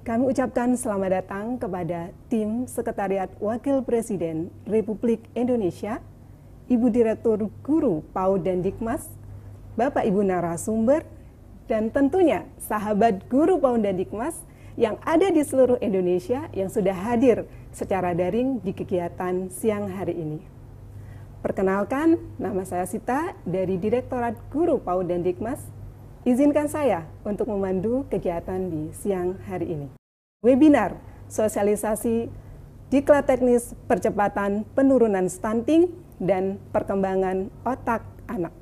Kami ucapkan selamat datang kepada tim Sekretariat Wakil Presiden Republik Indonesia, Ibu Direktur Guru PAUD dan Dikmas, Bapak Ibu narasumber, dan tentunya sahabat guru PAUD dan Dikmas yang ada di seluruh Indonesia yang sudah hadir secara daring di kegiatan siang hari ini. Perkenalkan, nama saya Sita dari Direktorat Guru PAUD dan Dikmas. Izinkan saya untuk memandu kegiatan di siang hari ini. Webinar sosialisasi Diklat Teknis Percepatan Penurunan Stunting dan Perkembangan Otak Anak.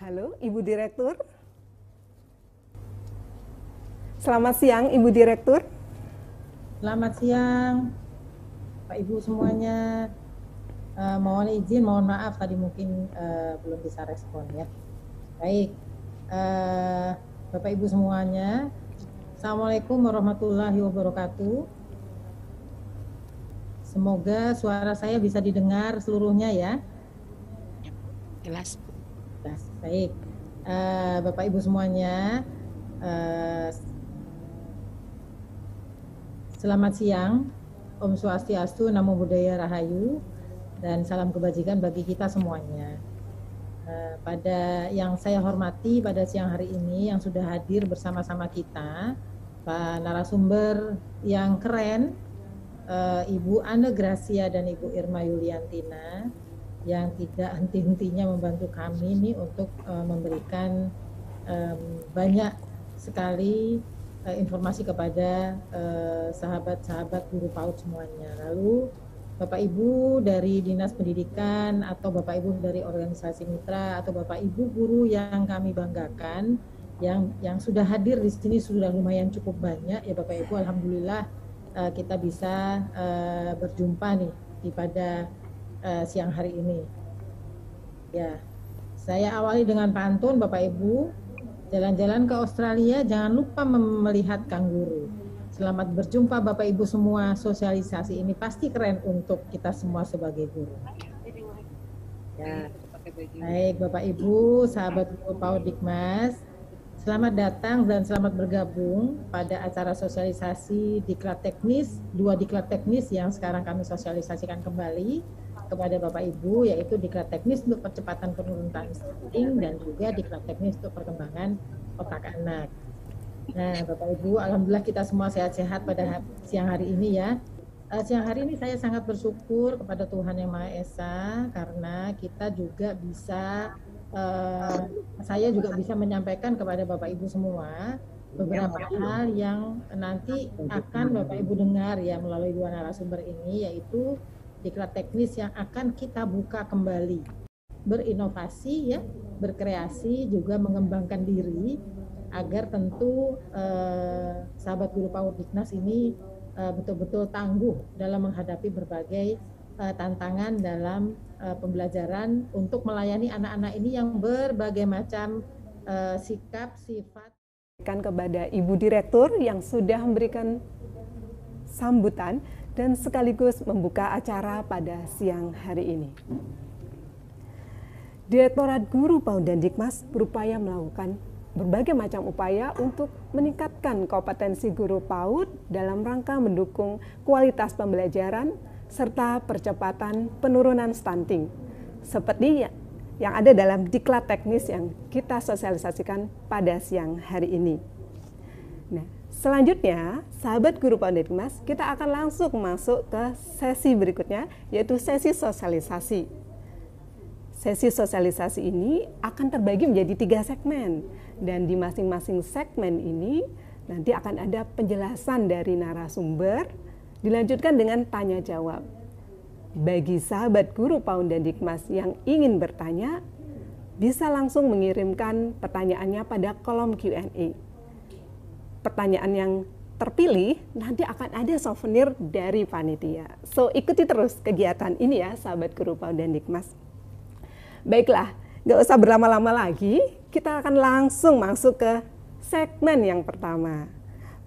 Halo, Ibu Direktur. Selamat siang, Ibu Direktur. Selamat siang, Pak Ibu semuanya. Mohon izin, mohon maaf tadi mungkin belum bisa respon ya. Baik, Bapak Ibu semuanya. Assalamualaikum warahmatullahi wabarakatuh. Semoga suara saya bisa didengar seluruhnya ya. Jelas. Baik, Bapak Ibu semuanya, selamat siang, Om Swastiastu, Namo Buddhaya Rahayu, dan salam kebajikan bagi kita semuanya. Pada yang saya hormati pada siang hari ini yang sudah hadir bersama-sama kita, Pak narasumber yang keren, Ibu Anne Gracia dan Ibu Irma Yuliantina, yang tidak henti-hentinya membantu kami ini untuk memberikan banyak sekali informasi kepada sahabat-sahabat guru PAUD semuanya. Lalu Bapak Ibu dari Dinas Pendidikan atau Bapak Ibu dari organisasi mitra atau Bapak Ibu guru yang kami banggakan yang sudah hadir di sini sudah lumayan cukup banyak ya Bapak Ibu. Alhamdulillah kita bisa berjumpa nih pada siang hari ini. Ya, saya awali dengan pantun Bapak Ibu. Jalan-jalan ke Australia, jangan lupa melihat kanguru. Selamat berjumpa Bapak Ibu semua. Sosialisasi ini pasti keren untuk kita semua sebagai guru. Ya, baik Bapak Ibu, sahabat guru PAUD Dikmas, selamat datang dan selamat bergabung pada acara sosialisasi Diklat Teknis, 2 Diklat Teknis yang sekarang kami sosialisasikan kembali kepada Bapak Ibu, yaitu Diklat Teknis untuk Percepatan Penurunan Stunting dan juga Diklat Teknis untuk Perkembangan Otak Anak. Nah, Bapak Ibu, alhamdulillah kita semua sehat-sehat pada siang hari ini ya. Siang hari ini saya sangat bersyukur kepada Tuhan Yang Maha Esa karena kita juga bisa, saya juga bisa menyampaikan kepada Bapak Ibu semua beberapa hal yang nanti akan Bapak Ibu dengar ya melalui 2 narasumber ini, yaitu Diklat Teknis yang akan kita buka kembali, berinovasi ya, berkreasi, juga mengembangkan diri agar tentu sahabat guru PAUD Diknas ini betul-betul tangguh dalam menghadapi berbagai tantangan dalam pembelajaran untuk melayani anak-anak ini yang berbagai macam sikap, sifat. Kepada Ibu Direktur yang sudah memberikan sambutan dan sekaligus membuka acara pada siang hari ini. Direktorat Guru PAUD dan Dikmas berupaya melakukan berbagai macam upaya untuk meningkatkan kompetensi guru PAUD dalam rangka mendukung kualitas pembelajaran serta percepatan penurunan stunting, seperti yang ada dalam diklat teknis yang kita sosialisasikan pada siang hari ini. Nah, selanjutnya, sahabat guru PAUD dan Dikmas, kita akan langsung masuk ke sesi berikutnya, yaitu sesi sosialisasi. Sesi sosialisasi ini akan terbagi menjadi 3 segmen, dan di masing-masing segmen ini nanti akan ada penjelasan dari narasumber, dilanjutkan dengan tanya jawab. Bagi sahabat guru PAUD dan Dikmas yang ingin bertanya, bisa langsung mengirimkan pertanyaannya pada kolom Q&A. Pertanyaan yang terpilih nanti akan ada souvenir dari panitia. So, ikuti terus kegiatan ini ya, sahabat guru PAUD dan Dikmas. Baiklah, nggak usah berlama-lama lagi, kita akan langsung masuk ke segmen yang pertama.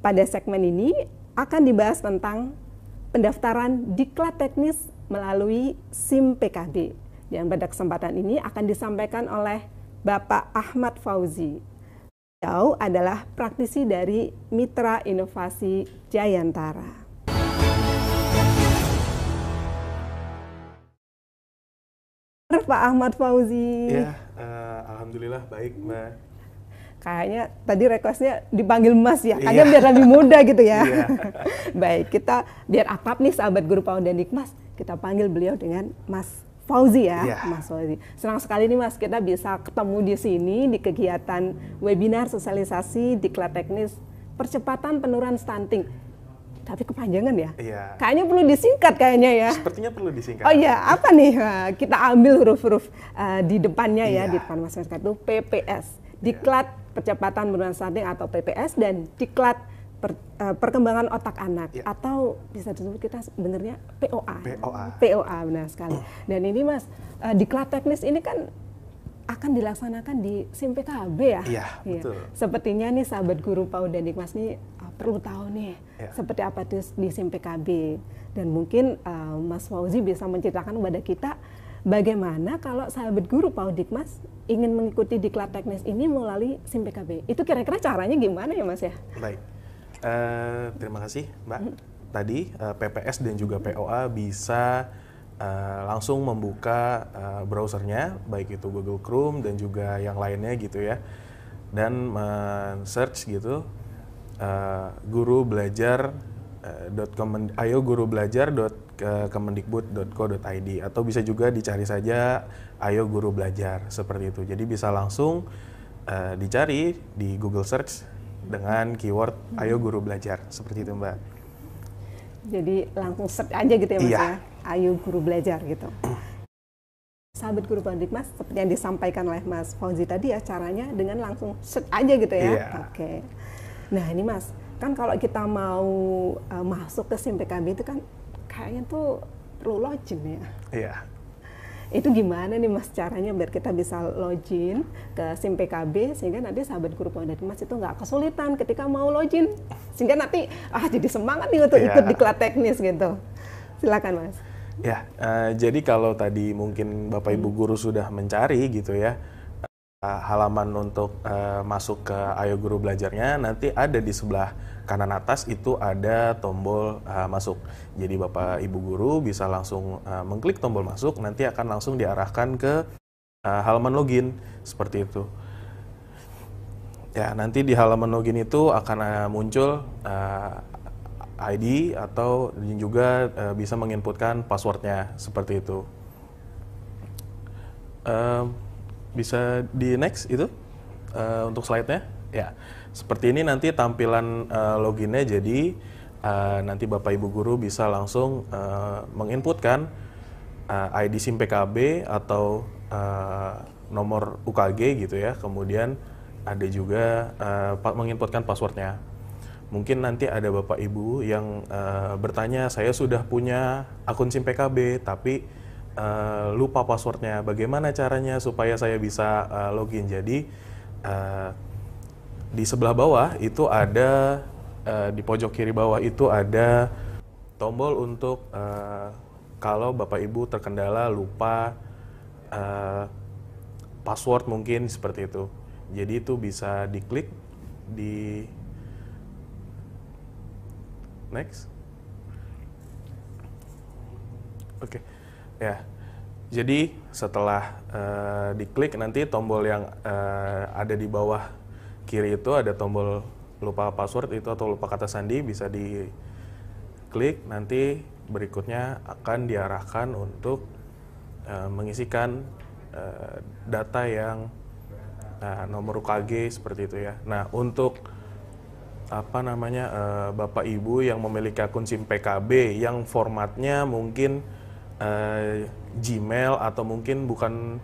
Pada segmen ini akan dibahas tentang pendaftaran diklat teknis melalui SIM PKB. Dan pada kesempatan ini akan disampaikan oleh Bapak Ahmad Fauzi. Beliau adalah praktisi dari Mitra Inovasi Jayantara. Pak Ahmad Fauzi. Ya, alhamdulillah baik, Mbak. Kayaknya tadi requestnya dipanggil Mas ya, kayaknya biar lebih muda gitu ya. Baik, kita biar akrab nih sahabat guru PAUD dan Dikmas, kita panggil beliau dengan Mas Fauzi ya, Mas Fauzi. Senang sekali nih Mas, kita bisa ketemu di sini di kegiatan webinar sosialisasi diklat teknis percepatan penurunan stunting. Tapi kepanjangan ya? Iya. Kayaknya perlu disingkat kayaknya ya. Sepertinya perlu disingkat. Oh iya, apa nih? Kita ambil huruf-huruf di depannya ya, di depan masyarakat itu PPS. Diklat percepatan penurunan stunting atau PPS, dan diklat perkembangan otak anak, atau bisa disebut kita sebenarnya POA. POA, benar sekali. Dan ini Mas, diklat teknis ini kan akan dilaksanakan di SIM PKB ya? Iya, betul. Sepertinya nih sahabat guru PAUD dan Dikmas nih perlu tahu nih seperti apa itu di SIM PKB. Dan mungkin Mas Fauzi bisa menceritakan kepada kita bagaimana kalau sahabat guru PAUD Dikmas ingin mengikuti diklat teknis ini melalui SIM PKB. Itu kira-kira caranya gimana ya Mas ya? Baik, terima kasih Mbak. Tadi PPS dan juga POA bisa langsung membuka browsernya, baik itu Google Chrome dan juga yang lainnya gitu ya, dan men-search gitu ayogurubelajar.kemendikbud.co.id, atau bisa juga dicari saja Ayo Guru Belajar, seperti itu. Jadi bisa langsung dicari di Google Search dengan keyword Ayo Guru Belajar, seperti itu Mbak. Jadi langsung search aja gitu ya Mas ya, Ayo Guru Belajar gitu. Sahabat guru PAUD Dikmas, seperti yang disampaikan oleh Mas Fauzi tadi ya, caranya dengan langsung search aja gitu ya. Oke. Nah ini Mas, kan kalau kita mau masuk ke SIM PKB itu kan kayaknya tuh perlu login ya. Iya. Itu gimana nih Mas caranya biar kita bisa login ke SIM PKB sehingga nanti sahabat guru PAUD dan Dikmas itu nggak kesulitan ketika mau login, sehingga nanti jadi semangat nih untuk ikut diklat teknis gitu. Silakan Mas. Ya, jadi kalau tadi mungkin Bapak Ibu guru sudah mencari gitu ya, halaman untuk masuk ke Ayo Guru Belajarnya, nanti ada di sebelah kanan atas itu ada tombol masuk. Jadi Bapak Ibu guru bisa langsung mengklik tombol masuk, nanti akan langsung diarahkan ke halaman login, seperti itu. Ya, nanti di halaman login itu akan muncul ID atau juga bisa menginputkan passwordnya, seperti itu. Bisa di next itu untuk slide-nya. Ya, seperti ini nanti tampilan loginnya. Jadi nanti Bapak Ibu guru bisa langsung menginputkan ID SIM PKB atau nomor UKG gitu ya, kemudian ada juga menginputkan passwordnya. Mungkin nanti ada Bapak Ibu yang bertanya, saya sudah punya akun SIM PKB tapi lupa passwordnya, bagaimana caranya supaya saya bisa login? Jadi di sebelah bawah itu ada, di pojok kiri bawah itu ada tombol untuk kalau Bapak Ibu terkendala lupa password mungkin seperti itu. Jadi itu bisa diklik di next. Oke. Ya. Jadi setelah diklik nanti tombol yang ada di bawah kiri itu ada tombol lupa password itu atau lupa kata sandi, bisa diklik, nanti berikutnya akan diarahkan untuk mengisikan data yang nomor UKG seperti itu ya. Nah, untuk Bapak Ibu yang memiliki akun SIM PKB yang formatnya mungkin Gmail atau mungkin bukan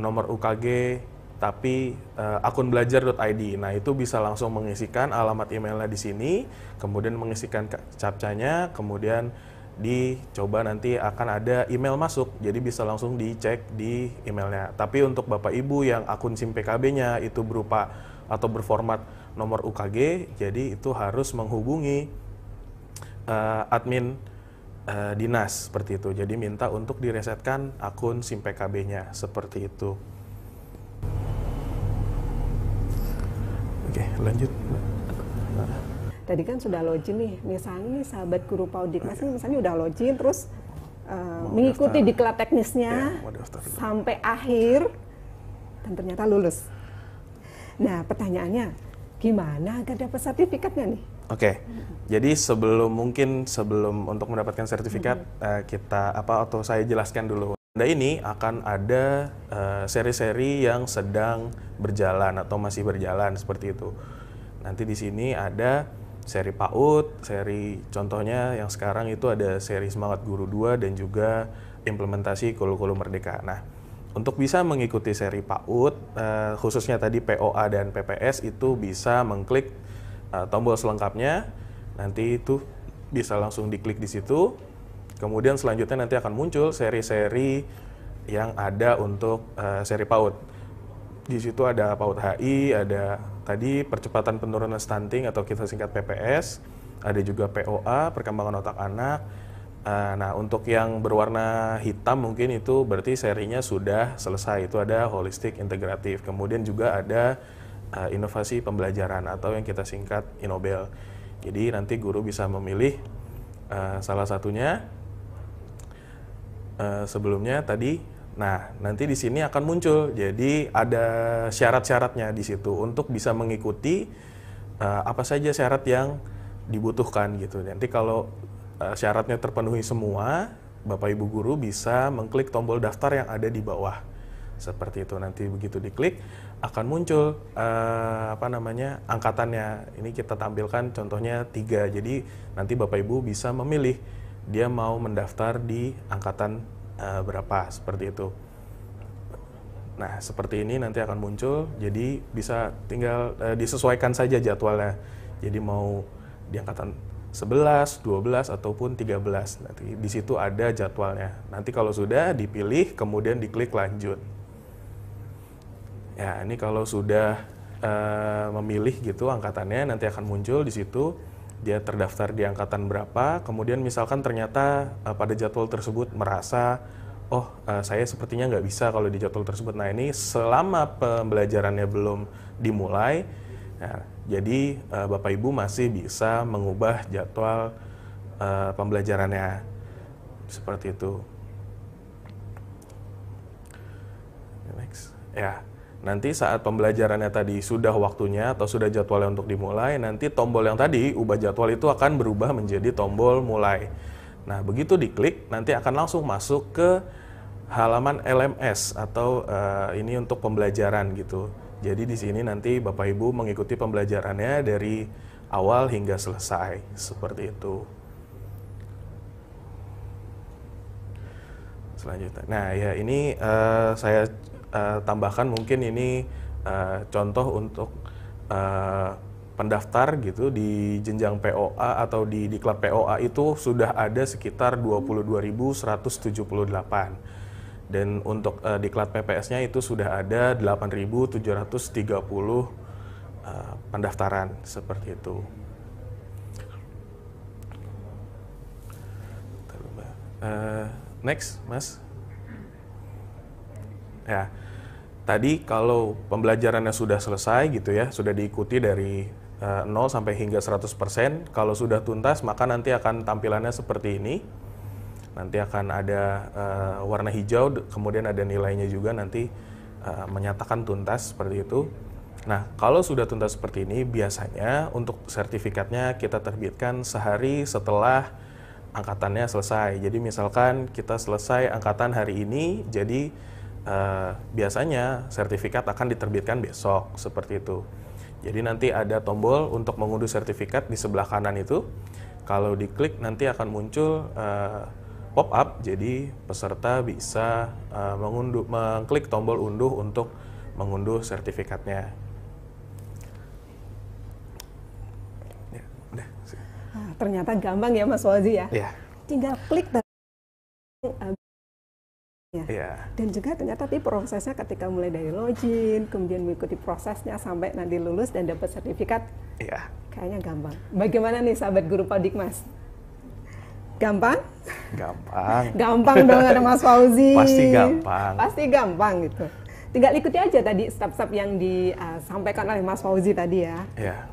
nomor UKG tapi akun belajar.id. Nah, itu bisa langsung mengisikan alamat emailnya di sini, kemudian mengisikan captchanya, kemudian dicoba nanti akan ada email masuk. Jadi bisa langsung dicek di emailnya. Tapi untuk Bapak Ibu yang akun SIM PKB-nya itu berupa atau berformat nomor UKG, jadi itu harus menghubungi admin dinas seperti itu. Jadi minta untuk diresetkan akun SIM PKB-nya seperti itu. Oke, lanjut. Tadi kan sudah login nih, misalnya nih sahabat guru PAUD Dikmas ini misalnya udah login terus mengikuti diklat teknisnya sampai akhir dan ternyata lulus. Nah, pertanyaannya gimana agar dapat sertifikatnya nih? Oke, jadi sebelum untuk mendapatkan sertifikat atau saya jelaskan dulu. Anda ini akan ada seri-seri yang sedang berjalan atau masih berjalan seperti itu. Nanti di sini ada seri PAUD, seri contohnya yang sekarang itu ada seri Semangat Guru 2 dan juga implementasi kurikulum Merdeka. Nah, untuk bisa mengikuti seri PAUD, khususnya tadi POA dan PPS itu bisa mengklik tombol selengkapnya, nanti itu bisa langsung diklik di situ. Kemudian selanjutnya nanti akan muncul seri-seri yang ada untuk seri PAUD. Di situ ada PAUD HI, ada tadi percepatan penurunan stunting atau kita singkat PPS, ada juga POA, perkembangan otak anak. Nah, untuk yang berwarna hitam mungkin itu berarti serinya sudah selesai, itu ada holistik integratif. Kemudian juga ada inovasi pembelajaran atau yang kita singkat Inobel. Jadi nanti guru bisa memilih salah satunya. Sebelumnya tadi, nah nanti di sini akan muncul. Jadi ada syarat-syaratnya di situ untuk bisa mengikuti apa saja syarat yang dibutuhkan gitu. Nanti kalau syaratnya terpenuhi semua, Bapak Ibu guru bisa mengklik tombol daftar yang ada di bawah. Seperti itu, nanti begitu diklik akan muncul angkatannya. Ini kita tampilkan contohnya 3. Jadi nanti Bapak Ibu bisa memilih dia mau mendaftar di angkatan berapa seperti itu. Nah, seperti ini nanti akan muncul. Jadi bisa tinggal disesuaikan saja jadwalnya. Jadi mau di angkatan 11, 12 ataupun 13. Nanti di situ ada jadwalnya. Nanti kalau sudah dipilih kemudian diklik lanjut. Ya, ini kalau sudah memilih gitu angkatannya, nanti akan muncul di situ dia terdaftar di angkatan berapa. Kemudian misalkan ternyata pada jadwal tersebut merasa saya sepertinya nggak bisa kalau di jadwal tersebut. Nah, ini selama pembelajarannya belum dimulai, jadi Bapak Ibu masih bisa mengubah jadwal pembelajarannya seperti itu. Next. Ya. Nanti saat pembelajarannya tadi sudah waktunya atau sudah jadwalnya untuk dimulai, nanti tombol yang tadi ubah jadwal itu akan berubah menjadi tombol mulai. Nah, begitu diklik nanti akan langsung masuk ke halaman LMS atau ini untuk pembelajaran gitu. Jadi di sini nanti Bapak Ibu mengikuti pembelajarannya dari awal hingga selesai seperti itu. Selanjutnya, nah ya ini saya tambahkan mungkin ini contoh untuk pendaftar gitu di jenjang POA atau di diklat POA itu sudah ada sekitar 22.178. Dan untuk diklat PPS-nya itu sudah ada 8.730 pendaftaran seperti itu. Next, Mas. Ya, tadi kalau pembelajarannya sudah selesai gitu ya, sudah diikuti dari 0 sampai hingga 100%, kalau sudah tuntas maka nanti akan tampilannya seperti ini. Nanti akan ada warna hijau, kemudian ada nilainya juga nanti menyatakan tuntas seperti itu. Nah, kalau sudah tuntas seperti ini, biasanya untuk sertifikatnya kita terbitkan sehari setelah angkatannya selesai. Jadi misalkan kita selesai angkatan hari ini, jadi biasanya sertifikat akan diterbitkan besok, seperti itu. Jadi nanti ada tombol untuk mengunduh sertifikat di sebelah kanan itu. Kalau diklik nanti akan muncul pop-up, jadi peserta bisa mengklik tombol unduh untuk mengunduh sertifikatnya. Ya, udah. Ternyata gampang ya Mas Fauzi ya. Ya. Tinggal klik dan Ya. Dan juga ternyata prosesnya ketika mulai dari login, kemudian mengikuti prosesnya sampai nanti lulus dan dapat sertifikat, Iya. kayaknya gampang. Bagaimana nih sahabat guru Paudikmas? Gampang? Gampang. Gampang dong ada Mas Fauzi. Pasti gampang. Pasti gampang gitu. Tinggal ikuti aja tadi step-step yang disampaikan oleh Mas Fauzi tadi ya. Ya.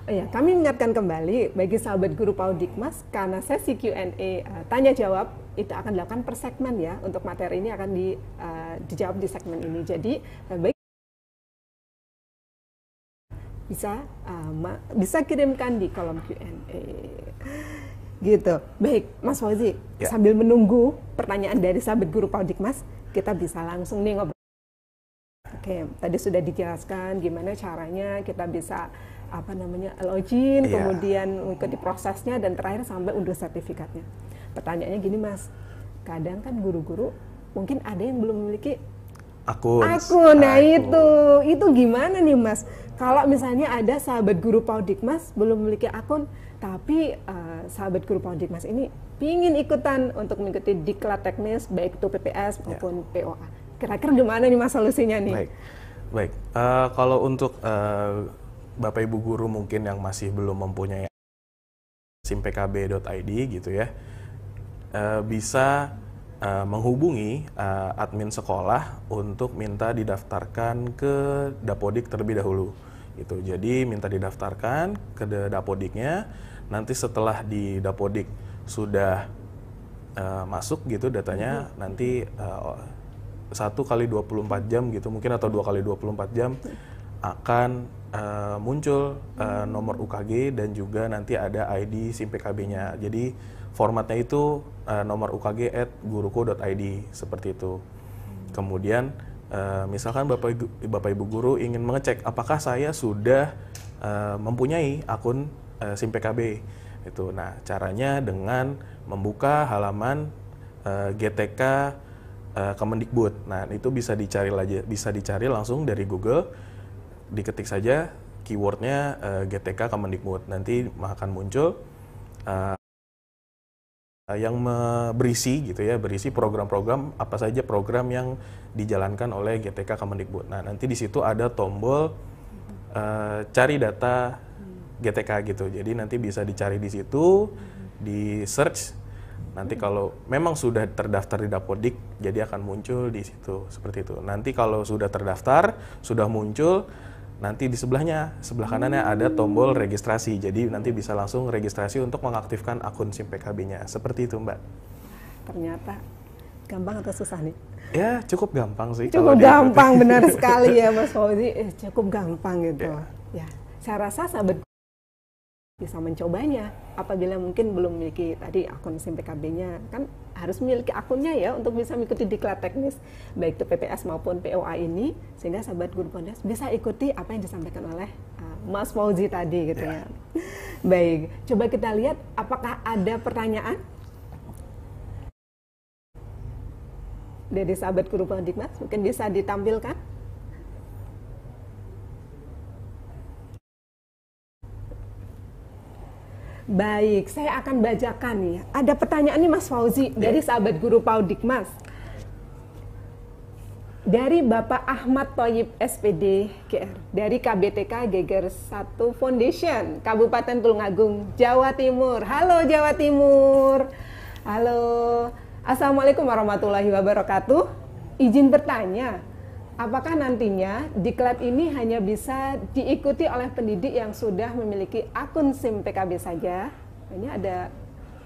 Oh ya, kami mengingatkan kembali bagi sahabat guru Paudikmas, karena sesi Q&A tanya jawab itu akan dilakukan per segmen ya. Untuk materi ini akan dijawab di segmen ini. Jadi baik bisa kirimkan di kolom Q&A. Gitu. Baik, Mas Fauzi, Ya. sambil menunggu pertanyaan dari sahabat guru Paudikmas, kita bisa langsung nih ngobrol. Oke, tadi sudah dijelaskan gimana caranya kita bisa login, Iya. kemudian mengikuti prosesnya dan terakhir sampai unduh sertifikatnya. Pertanyaannya gini Mas, kadang kan guru-guru mungkin ada yang belum memiliki akun. Nah itu gimana nih Mas? Kalau misalnya ada sahabat guru Paudikmas belum memiliki akun, tapi sahabat guru Paudikmas ini pingin ikutan untuk mengikuti diklat teknis baik itu PPS maupun POA. Kira-kira gimana nih Mas solusinya nih? Baik. Kalau untuk Bapak Ibu guru mungkin yang masih belum mempunyai simpkb.id gitu ya, bisa menghubungi admin sekolah untuk minta didaftarkan ke Dapodik terlebih dahulu. Gitu. Jadi minta didaftarkan ke Dapodiknya, nanti setelah di Dapodik sudah masuk gitu datanya, nanti 1 kali 24 jam gitu mungkin atau 2 kali 24 jam akan muncul nomor UKG dan juga nanti ada ID SIM PKB-nya. Jadi formatnya itu nomor UKG @guruku.id seperti itu. Kemudian misalkan Bapak Ibu guru ingin mengecek apakah saya sudah mempunyai akun SIM PKB itu. Nah, caranya dengan membuka halaman GTK Kemendikbud. Nah, itu bisa dicari langsung dari Google. Diketik saja keywordnya GTK Kemendikbud, nanti akan muncul yang berisi gitu ya, berisi program-program apa saja program yang dijalankan oleh GTK Kemendikbud. Nah, nanti di situ ada tombol cari data GTK gitu, jadi nanti bisa dicari di situ, di search. Nanti kalau memang sudah terdaftar di Dapodik, jadi akan muncul di situ seperti itu. Nanti kalau sudah terdaftar, sudah muncul. Nanti di sebelah kanannya ada tombol registrasi. Jadi nanti bisa langsung registrasi untuk mengaktifkan akun SIM PKB-nya. Seperti itu, Mbak. Ternyata gampang atau susah nih? Ya, cukup gampang sih. Cukup gampang, benar sekali ya Mas Fauzi. Cukup gampang gitu. Ya, saya rasa sahabat bisa mencobanya apabila mungkin belum memiliki tadi akun SIM PKB-nya. Kan harus memiliki akunnya ya untuk bisa mengikuti diklat teknis baik itu PPS maupun POA ini, sehingga sahabat guru Paudikmas bisa ikuti apa yang disampaikan oleh Mas Fauzi tadi gitu ya. Baik, coba kita lihat apakah ada pertanyaan dari sahabat guru Pak Dikmas, mungkin bisa ditampilkan. Baik, saya akan bacakan nih. Ada pertanyaan nih Mas Fauzi dari sahabat guru Pak Dikmas. Dari Bapak Ahmad Thoyib SPD GR, dari KBTK Geger 1 Foundation, Kabupaten Tulungagung, Jawa Timur. Halo Jawa Timur. Halo. Assalamualaikum warahmatullahi wabarakatuh. Izin bertanya, apakah nantinya diklat ini hanya bisa diikuti oleh pendidik yang sudah memiliki akun SIM PKB saja? Ini ada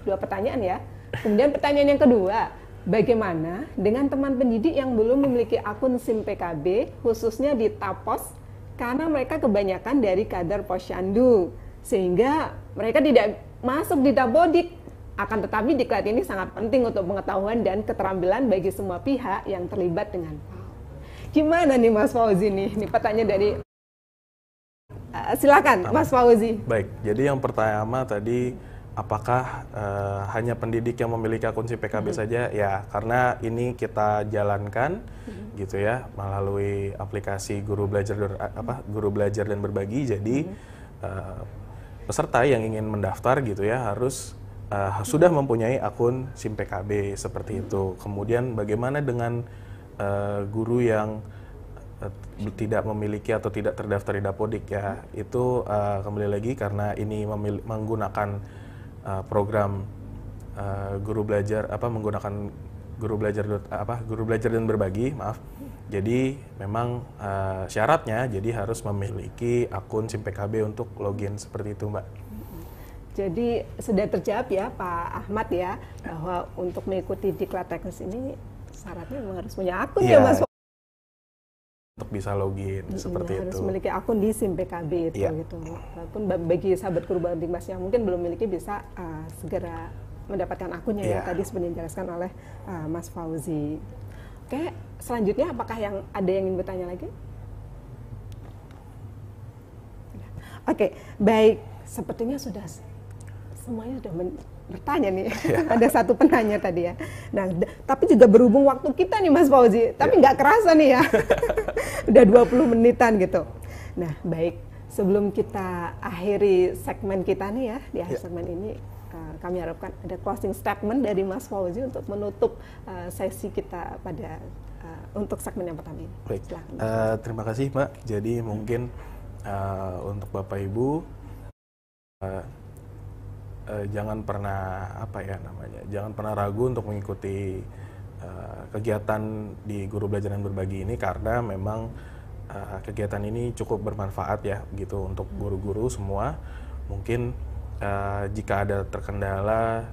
2 pertanyaan ya. Kemudian pertanyaan yang kedua, bagaimana dengan teman pendidik yang belum memiliki akun SIM PKB, khususnya di Tapos, karena mereka kebanyakan dari kader Posyandu, sehingga mereka tidak masuk di Dapodik. Akan tetapi diklat ini sangat penting untuk pengetahuan dan keterampilan bagi semua pihak yang terlibat dengan. Gimana nih Mas Fauzi nih? Ini pertanyaan dari silakan Mas Fauzi. Baik, jadi yang pertama tadi, apakah hanya pendidik yang memiliki akun SIM PKB saja? Ya, karena ini kita jalankan gitu ya melalui aplikasi Guru Belajar dan Berbagi. Jadi peserta yang ingin mendaftar gitu ya harus sudah mempunyai akun SIM PKB seperti itu. Kemudian bagaimana dengan guru yang tidak memiliki atau tidak terdaftar di Dapodik ya? Itu kembali lagi karena ini menggunakan program Guru Belajar menggunakan Guru Belajar dan Berbagi, maaf. Jadi memang syaratnya jadi harus memiliki akun SIM PKB untuk login seperti itu, Mbak. Jadi sudah terjawab ya Pak Ahmad ya, bahwa untuk mengikuti diklat teknis ini syaratnya memang harus punya akun ya Mas. Untuk bisa login seperti harus itu. Memiliki akun di SIM PKB itu gitu. Walaupun bagi sahabat guru Dikmas yang mungkin belum memiliki bisa segera mendapatkan akunnya ya tadi seperti dijelaskan oleh Mas Fauzi. Oke, selanjutnya apakah ada yang ingin bertanya lagi? Oke, baik. Sepertinya sudah semuanya sudah bertanya nih. Ada satu penanya tadi ya. Nah, tapi juga berhubung waktu kita nih Mas Fauzi, tapi nggak kerasa nih ya. Udah 20 menitan gitu. Nah, baik. Sebelum kita akhiri segmen kita nih ya, di akhir segmen ini kami harapkan ada closing statement dari Mas Fauzi untuk menutup sesi kita pada untuk segmen yang pertama ini. Baik. Terima kasih, Mbak. Jadi mungkin untuk Bapak Ibu jangan pernah jangan pernah ragu untuk mengikuti kegiatan di Guru Belajar dan Berbagi ini, karena memang kegiatan ini cukup bermanfaat ya gitu untuk guru-guru semua. Mungkin jika ada terkendala,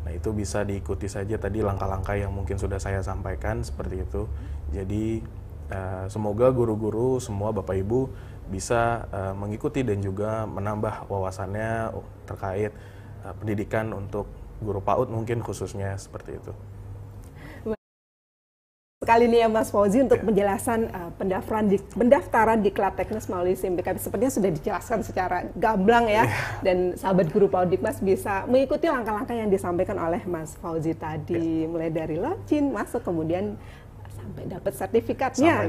nah itu bisa diikuti saja tadi langkah-langkah yang mungkin sudah saya sampaikan seperti itu. Jadi semoga guru-guru semua Bapak Ibu bisa mengikuti dan juga menambah wawasannya terkait pendidikan untuk guru PAUD mungkin khususnya seperti itu. Sekali ini ya Mas Fauzi untuk penjelasan pendaftaran diklat teknis melalui SIM PKB sepertinya sudah dijelaskan secara gamblang ya, dan sahabat guru PAUD Dikmas bisa mengikuti langkah-langkah yang disampaikan oleh Mas Fauzi tadi, mulai dari login, masuk, kemudian sampai dapat sertifikatnya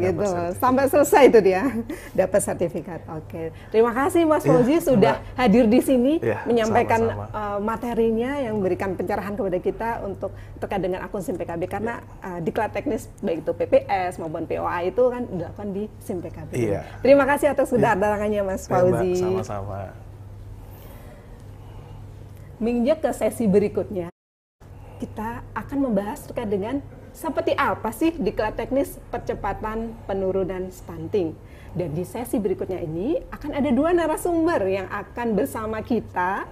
sampai selesai itu dia dapat sertifikat. Oke, terima kasih Mas Fauzi sudah hadir di sini menyampaikan materinya yang memberikan pencerahan kepada kita untuk terkait dengan akun SIM PKB, karena diklat teknis baik itu PPS maupun POA itu kan dilakukan di SIM PKB. Terima kasih atas kedatangannya Mas Fauzi. Sama-sama. Menginjak ke sesi berikutnya, kita akan membahas terkait dengan seperti apa sih diklat teknis percepatan penurunan stunting. Dan di sesi berikutnya ini akan ada 2 narasumber yang akan bersama kita,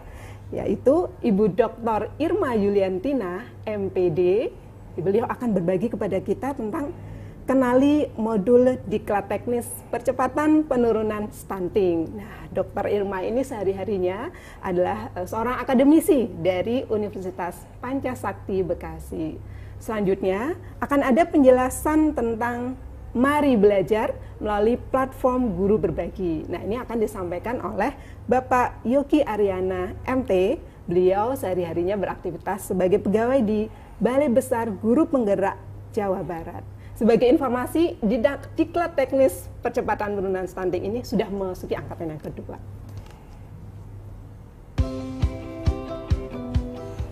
yaitu Ibu Dr. Irma Yuliantina, MPD. Beliau akan berbagi kepada kita tentang kenali modul diklat teknis percepatan penurunan stunting. Nah, Dr. Irma ini sehari-harinya adalah seorang akademisi dari Universitas Pancasakti Bekasi. Selanjutnya akan ada penjelasan tentang Mari Belajar melalui platform Guru Berbagi. Nah, ini akan disampaikan oleh Bapak Yogi Ariana MT. Beliau sehari-harinya beraktivitas sebagai pegawai di Balai Besar Guru Penggerak Jawa Barat. Sebagai informasi, Diklat Teknis Percepatan Penurunan Stunting ini sudah memasuki angkatan yang kedua.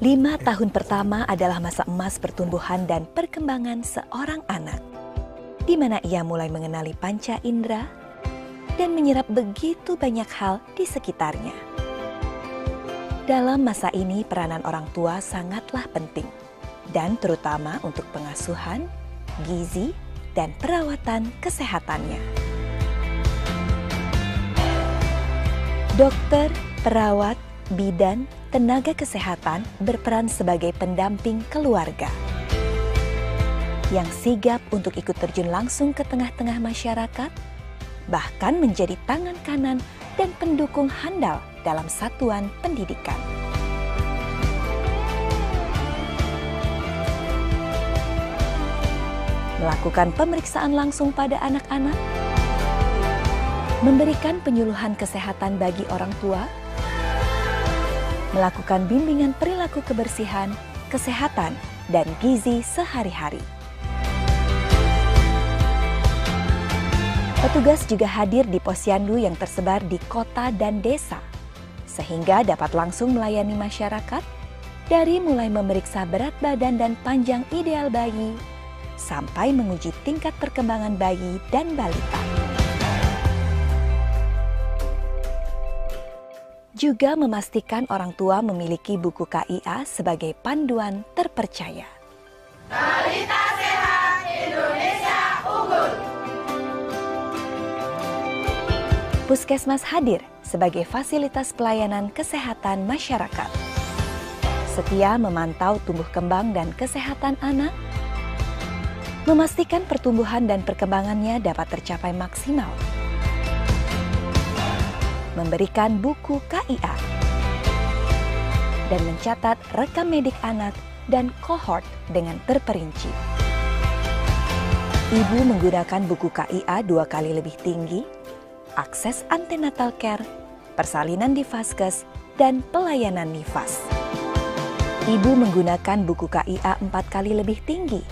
5 tahun pertama adalah masa emas pertumbuhan dan perkembangan seorang anak, di mana ia mulai mengenali panca indera dan menyerap begitu banyak hal di sekitarnya. Dalam masa ini, peranan orang tua sangatlah penting, dan terutama untuk pengasuhan, gizi, dan perawatan kesehatannya. Dokter, perawat, bidan, tenaga kesehatan berperan sebagai pendamping keluarga yang sigap untuk ikut terjun langsung ke tengah-tengah masyarakat, bahkan menjadi tangan kanan dan pendukung handal dalam satuan pendidikan. Melakukan pemeriksaan langsung pada anak-anak, memberikan penyuluhan kesehatan bagi orang tua, melakukan bimbingan perilaku kebersihan, kesehatan, dan gizi sehari-hari. Petugas juga hadir di posyandu yang tersebar di kota dan desa, sehingga dapat langsung melayani masyarakat dari mulai memeriksa berat badan dan panjang ideal bayi, sampai menguji tingkat perkembangan bayi dan balita. Juga memastikan orang tua memiliki buku KIA sebagai panduan terpercaya. Balita sehat, Indonesia unggul. Puskesmas hadir sebagai fasilitas pelayanan kesehatan masyarakat. Setia memantau tumbuh kembang dan kesehatan anak, memastikan pertumbuhan dan perkembangannya dapat tercapai maksimal, memberikan buku KIA, dan mencatat rekam medik anak dan kohort dengan terperinci. Ibu menggunakan buku KIA 2 kali lebih tinggi, akses antenatal care, persalinan di Vaskes, dan pelayanan nifas. Ibu menggunakan buku KIA 4 kali lebih tinggi,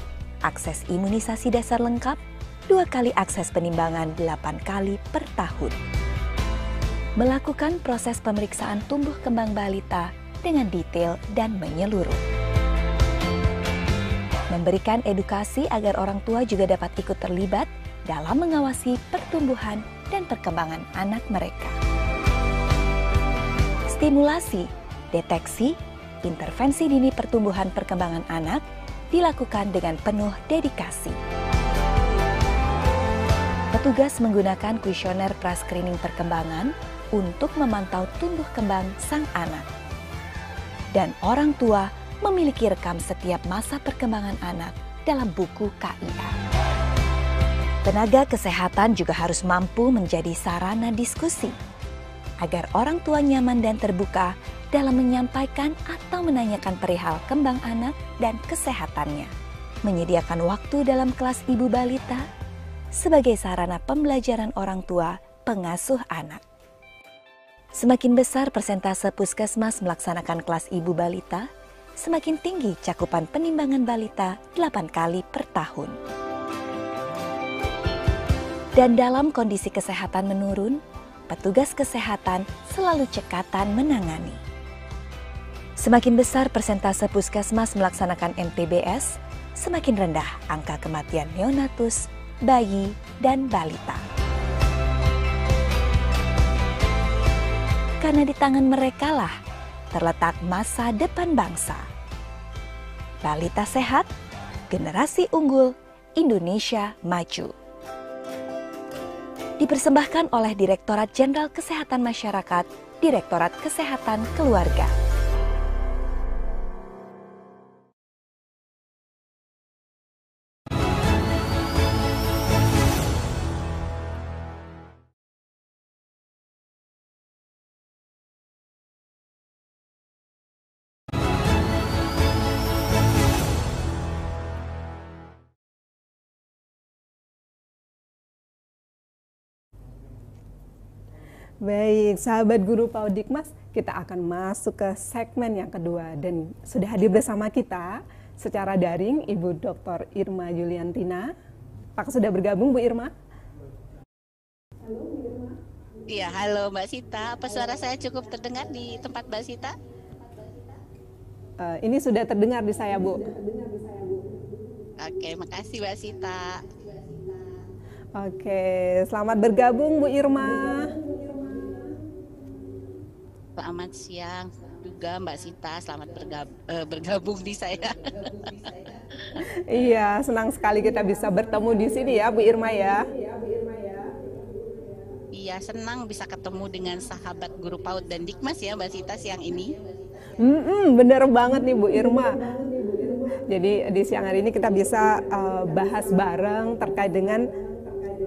akses imunisasi dasar lengkap, 2 kali akses penimbangan 8 kali per tahun. Melakukan proses pemeriksaan tumbuh kembang balita dengan detail dan menyeluruh. Memberikan edukasi agar orang tua juga dapat ikut terlibat dalam mengawasi pertumbuhan dan perkembangan anak mereka. Stimulasi, deteksi, intervensi dini pertumbuhan perkembangan anak dilakukan dengan penuh dedikasi. Petugas menggunakan kuesioner pra-screening perkembangan untuk memantau tumbuh kembang sang anak. Dan orang tua memiliki rekam setiap masa perkembangan anak dalam buku KIA. Tenaga kesehatan juga harus mampu menjadi sarana diskusi, agar orang tua nyaman dan terbuka dalam menyampaikan atau menanyakan perihal kembang anak dan kesehatannya. Menyediakan waktu dalam kelas ibu balita sebagai sarana pembelajaran orang tua pengasuh anak. Semakin besar persentase puskesmas melaksanakan kelas ibu balita, semakin tinggi cakupan penimbangan balita 8 kali per tahun. Dan dalam kondisi kesehatan menurun, petugas kesehatan selalu cekatan menangani. Semakin besar persentase puskesmas melaksanakan MTBS, semakin rendah angka kematian neonatus, bayi, dan balita. Karena di tangan merekalah terletak masa depan bangsa. Balita sehat, generasi unggul, Indonesia maju. Dipersembahkan oleh Direktorat Jenderal Kesehatan Masyarakat, Direktorat Kesehatan Keluarga. Baik, sahabat guru PAUD Dikmas, kita akan masuk ke segmen yang kedua dan sudah hadir bersama kita secara daring Ibu Dr. Irma Juliantina. Apakah sudah bergabung Bu Irma? Iya, halo Mbak Sita. Apa suara saya cukup terdengar di tempat Mbak Sita? Ini sudah terdengar di saya, Bu. Oke, makasih Mbak Sita. Oke, selamat bergabung Bu Irma. Selamat siang juga Mbak Sita, selamat bergabung di saya. Iya, senang sekali kita bisa bertemu di sini ya Bu Irma ya. Iya, senang bisa ketemu dengan sahabat guru PAUD dan Dikmas ya Mbak Sita siang ini. Bener banget nih Bu Irma. Jadi di siang hari ini kita bisa bahas bareng terkait dengan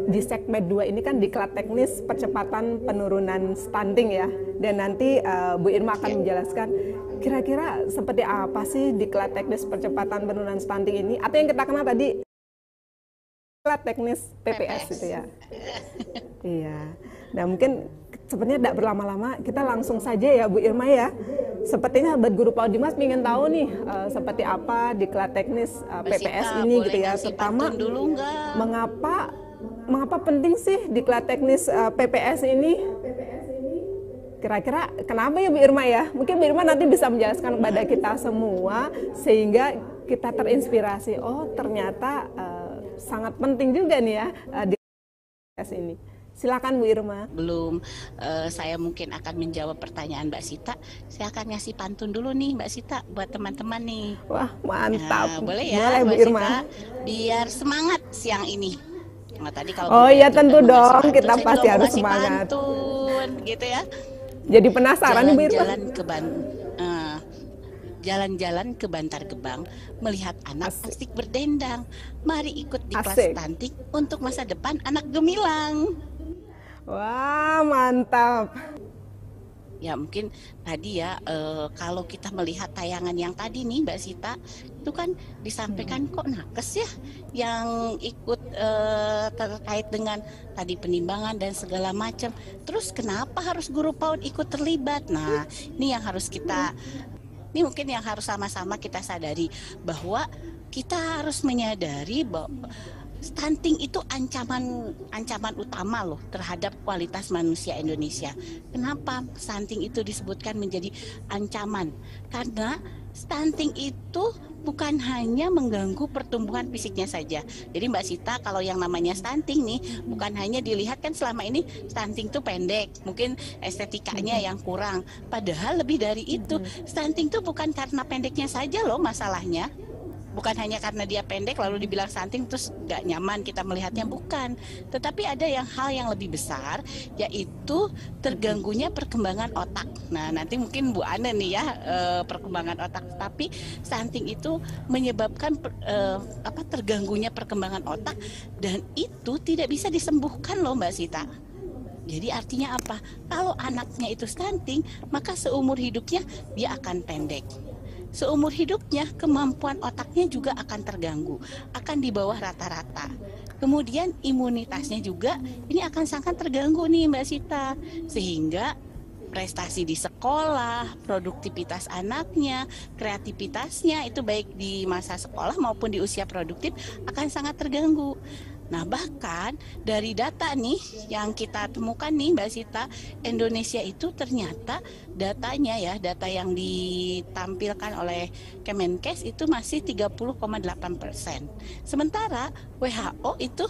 di segmen 2 ini kan diklat teknis percepatan penurunan stunting ya. Dan nanti Bu Irma akan menjelaskan kira-kira seperti apa sih diklat teknis percepatan penurunan stunting ini, atau yang kita kenal tadi diklat teknis PPS itu ya. Iya. Nah mungkin sepertinya tidak berlama-lama, kita langsung saja ya Bu Irma ya. Sepertinya buat guru PAUD Dikmas ingin tahu nih seperti apa diklat teknis PPS ini gitu ya. Terutama mengapa penting sih diklat teknis PPS ini? Kira-kira kenapa ya Bu Irma ya? Mungkin Bu Irma nanti bisa menjelaskan kepada kita semua sehingga kita terinspirasi. Oh ternyata sangat penting juga nih ya diklat PPS ini. Silakan Bu Irma. Belum, saya mungkin akan menjawab pertanyaan Mbak Sita. Saya akan ngasih pantun dulu nih Mbak Sita buat teman-teman nih. Wah mantap. Nah, boleh ya boleh, Bu Mbak Irma. Sita, biar semangat siang ini. Nah, tadi kalau oh iya tentu dong, pantun, kita pasti harus semangat. Pantun, gitu ya. Jadi penasaran nih Bu Irma. Jalan-jalan ke Bantar Gebang, melihat anak asik berdendang. Mari ikut di kelas Asik. stunting untuk masa depan anak gemilang. Wah mantap. Ya mungkin tadi ya kalau kita melihat tayangan yang tadi nih Mbak Sita, itu kan disampaikan kok nakes ya yang ikut terkait dengan tadi penimbangan dan segala macam. Terus kenapa harus guru PAUD ikut terlibat? Nah ini yang harus ini mungkin yang harus sama-sama kita sadari, bahwa kita harus menyadari bahwa stunting itu ancaman utama loh terhadap kualitas manusia Indonesia. Kenapa stunting itu disebutkan menjadi ancaman? Karena stunting itu bukan hanya mengganggu pertumbuhan fisiknya saja. Jadi Mbak Sita, kalau yang namanya stunting nih, bukan hanya dilihat kan selama ini stunting tuh pendek, mungkin estetikanya yang kurang. Padahal lebih dari itu, stunting tuh bukan karena pendeknya saja loh masalahnya. Bukan hanya karena dia pendek lalu dibilang stunting terus gak nyaman kita melihatnya, bukan. Tetapi ada hal yang lebih besar, yaitu terganggunya perkembangan otak. Nah nanti mungkin Bu Ana nih ya perkembangan otak. Tapi stunting itu menyebabkan terganggunya perkembangan otak, dan itu tidak bisa disembuhkan loh Mbak Sita. Jadi artinya apa? Kalau anaknya itu stunting, maka seumur hidupnya dia akan pendek. Seumur hidupnya kemampuan otaknya juga akan terganggu, akan di bawah rata-rata. Kemudian imunitasnya juga ini akan sangat terganggu nih Mbak Sita, sehingga prestasi di sekolah, produktivitas anaknya, kreativitasnya itu baik di masa sekolah maupun di usia produktif akan sangat terganggu. Nah bahkan dari data nih yang kita temukan nih Mbak Sita, Indonesia itu ternyata datanya ya, data yang ditampilkan oleh Kemenkes itu masih 30,8%. Sementara WHO itu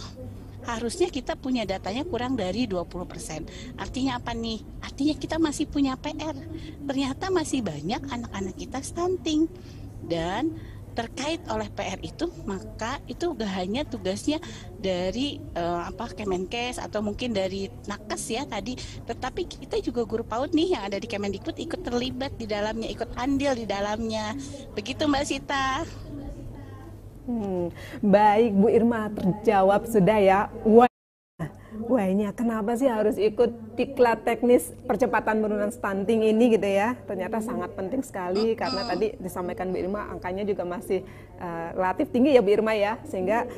harusnya kita punya datanya kurang dari 20%. Artinya apa nih? Artinya kita masih punya PR. Ternyata masih banyak anak-anak kita stunting. Dan terkait oleh PR itu, maka itu gak hanya tugasnya dari Kemenkes atau mungkin dari nakes ya tadi, tetapi kita juga guru PAUD nih yang ada di Kemendikbud ikut terlibat di dalamnya, ikut andil di dalamnya. Begitu Mbak Sita. Baik Bu Irma, terjawab sudah ya. Wahnya kenapa sih harus ikut diklat teknis percepatan penurunan stunting ini gitu ya? Ternyata sangat penting sekali karena tadi disampaikan Bu Irma angkanya juga masih relatif tinggi ya Bu Irma ya, sehingga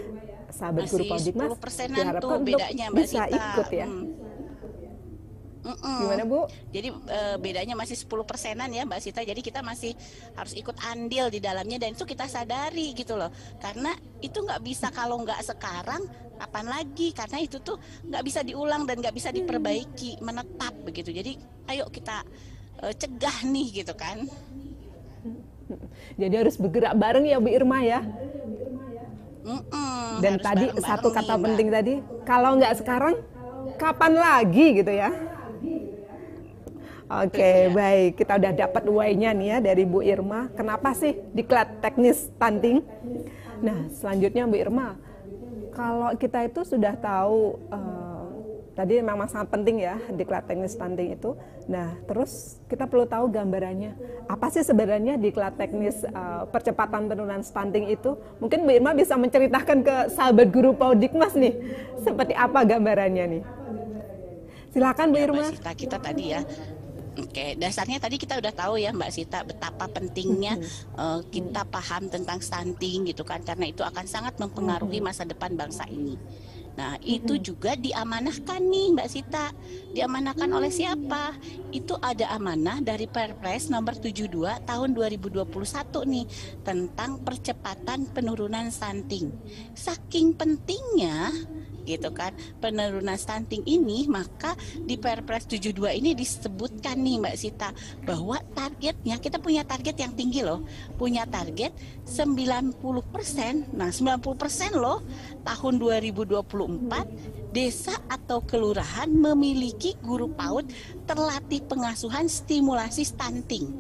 sahabat guru PAUD Dikmas diharapkan untuk bisa ikut ya. Gimana Bu? Jadi bedanya masih 10%-an ya Mbak Sita. Jadi kita masih harus ikut andil di dalamnya, dan itu kita sadari gitu loh. Karena itu nggak bisa, kalau nggak sekarang kapan lagi? Karena itu tuh nggak bisa diulang dan nggak bisa diperbaiki, menetap begitu. Jadi ayo kita cegah nih gitu kan. Jadi harus bergerak bareng ya Bu Irma ya. Dan tadi satu kata nih, penting tadi, kalau nggak sekarang kapan lagi gitu ya. Oke, baik. Kita udah dapat why-nya nih ya dari Bu Irma. Kenapa sih diklat teknis stunting? Nah, selanjutnya Bu Irma, kalau kita itu sudah tahu tadi memang sangat penting ya diklat teknis stunting itu. Nah, terus kita perlu tahu gambarannya. Apa sih sebenarnya diklat teknis percepatan penurunan stunting itu? Mungkin Bu Irma bisa menceritakan ke sahabat guru PAUD Dikmas nih, seperti apa gambarannya nih? Silakan Bu Irma. Mbak Sita, kita tadi ya. Oke, dasarnya tadi kita udah tahu ya Mbak Sita betapa pentingnya kita paham tentang stunting gitu kan, karena itu akan sangat mempengaruhi masa depan bangsa ini. Nah, itu juga diamanahkan nih Mbak Sita. Diamanahkan oleh siapa? Itu ada amanah dari Perpres nomor 72 tahun 2021 nih tentang percepatan penurunan stunting. Saking pentingnya gitu kan penurunan stunting ini, maka di Perpres 72 ini disebutkan nih Mbak Sita bahwa targetnya, kita punya target yang tinggi loh, punya target 90%. Nah 90% loh tahun 2024 desa atau kelurahan memiliki guru PAUD terlatih pengasuhan stimulasi stunting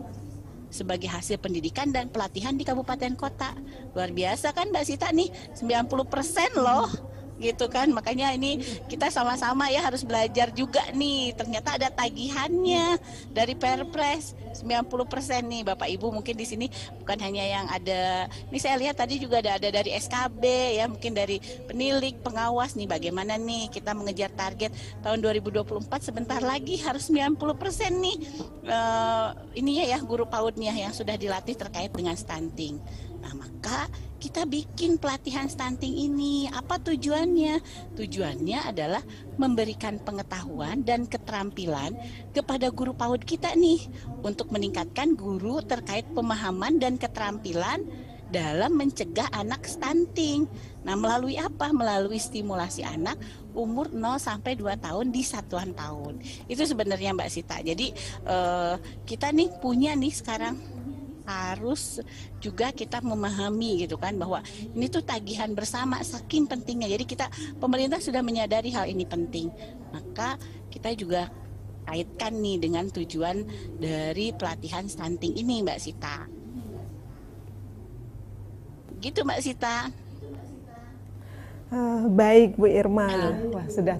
sebagai hasil pendidikan dan pelatihan di kabupaten kota. Luar biasa kan Mbak Sita nih, 90% loh gitu kan. Makanya ini kita sama-sama ya harus belajar juga nih, ternyata ada tagihannya dari Perpres 90% nih Bapak Ibu. Mungkin di sini bukan hanya yang ada, ini saya lihat tadi juga ada dari SKB ya, mungkin dari penilik, pengawas nih, bagaimana nih kita mengejar target tahun 2024, sebentar lagi harus 90% nih ininya ya guru PAUD-nya yang sudah dilatih terkait dengan stunting. Nah, maka kita bikin pelatihan stunting ini. Apa tujuannya? Tujuannya adalah memberikan pengetahuan dan keterampilan kepada guru PAUD kita nih untuk meningkatkan guru terkait pemahaman dan keterampilan dalam mencegah anak stunting. Nah, melalui apa? Melalui stimulasi anak umur 0 sampai 2 tahun di satuan PAUD. Itu sebenarnya Mbak Sita. Jadi kita nih punya nih sekarang harus juga kita memahami gitu kan bahwa ini tuh tagihan bersama, saking pentingnya. Jadi kita, pemerintah sudah menyadari hal ini penting, maka kita juga kaitkan nih dengan tujuan dari pelatihan stunting ini Mbak Sita. Gitu Mbak Sita. Baik Bu Irma. Wah, sudah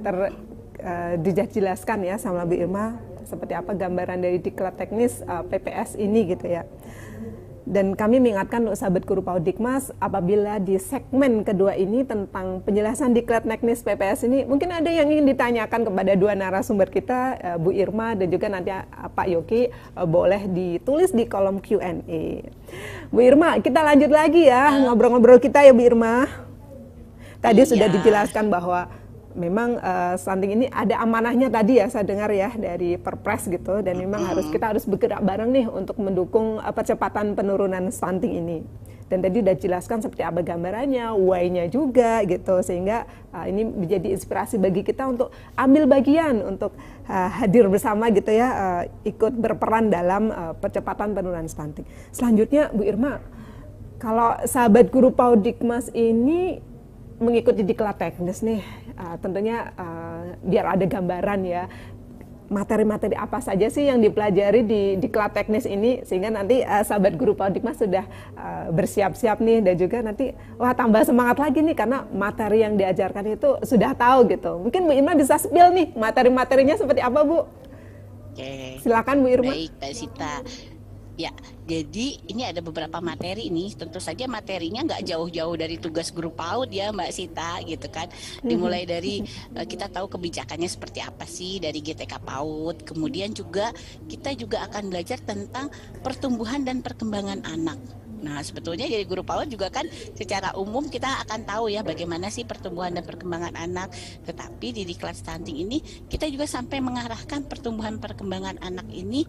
dijelaskan ya sama Bu Irma seperti apa gambaran dari diklat teknis PPS ini gitu ya. Dan kami mengingatkan untuk sahabat guru PAUD Dikmas, apabila di segmen kedua ini tentang penjelasan diklat teknis PPS ini, mungkin ada yang ingin ditanyakan kepada dua narasumber kita, Bu Irma dan juga nanti Pak Yogi, boleh ditulis di kolom Q&A. Bu Irma, kita lanjut lagi ya ngobrol-ngobrol kita ya Bu Irma. Tadi sudah dijelaskan bahwa memang stunting ini ada amanahnya tadi ya, saya dengar ya dari Perpres gitu, dan memang kita harus bergerak bareng nih untuk mendukung percepatan penurunan stunting ini. Dan tadi udah jelaskan seperti apa gambarannya, why-nya juga gitu, sehingga ini menjadi inspirasi bagi kita untuk ambil bagian, untuk hadir bersama gitu ya, ikut berperan dalam percepatan penurunan stunting. Selanjutnya Bu Irma, kalau sahabat guru PAUD Dikmas ini mengikuti diklat teknis nih, tentunya biar ada gambaran ya, materi-materi apa saja sih yang dipelajari di diklat teknis ini, sehingga nanti sahabat guru PAUD Dikmas sudah bersiap-siap nih, dan juga nanti wah tambah semangat lagi nih karena materi yang diajarkan itu sudah tahu gitu. Mungkin Bu Irma bisa spill nih materi-materinya seperti apa Bu? Oke. Silakan Bu Irma. Baik Mbak Sita. Ya, jadi ini ada beberapa materi ini, tentu saja materinya nggak jauh-jauh dari tugas guru PAUD ya Mbak Sita gitu kan. Dimulai dari kita tahu kebijakannya seperti apa sih dari GTK PAUD, kemudian juga kita juga akan belajar tentang pertumbuhan dan perkembangan anak. Nah, sebetulnya jadi guru PAUD juga kan secara umum kita akan tahu ya bagaimana sih pertumbuhan dan perkembangan anak. Tetapi di diklat stunting ini kita juga sampai mengarahkan pertumbuhan perkembangan anak ini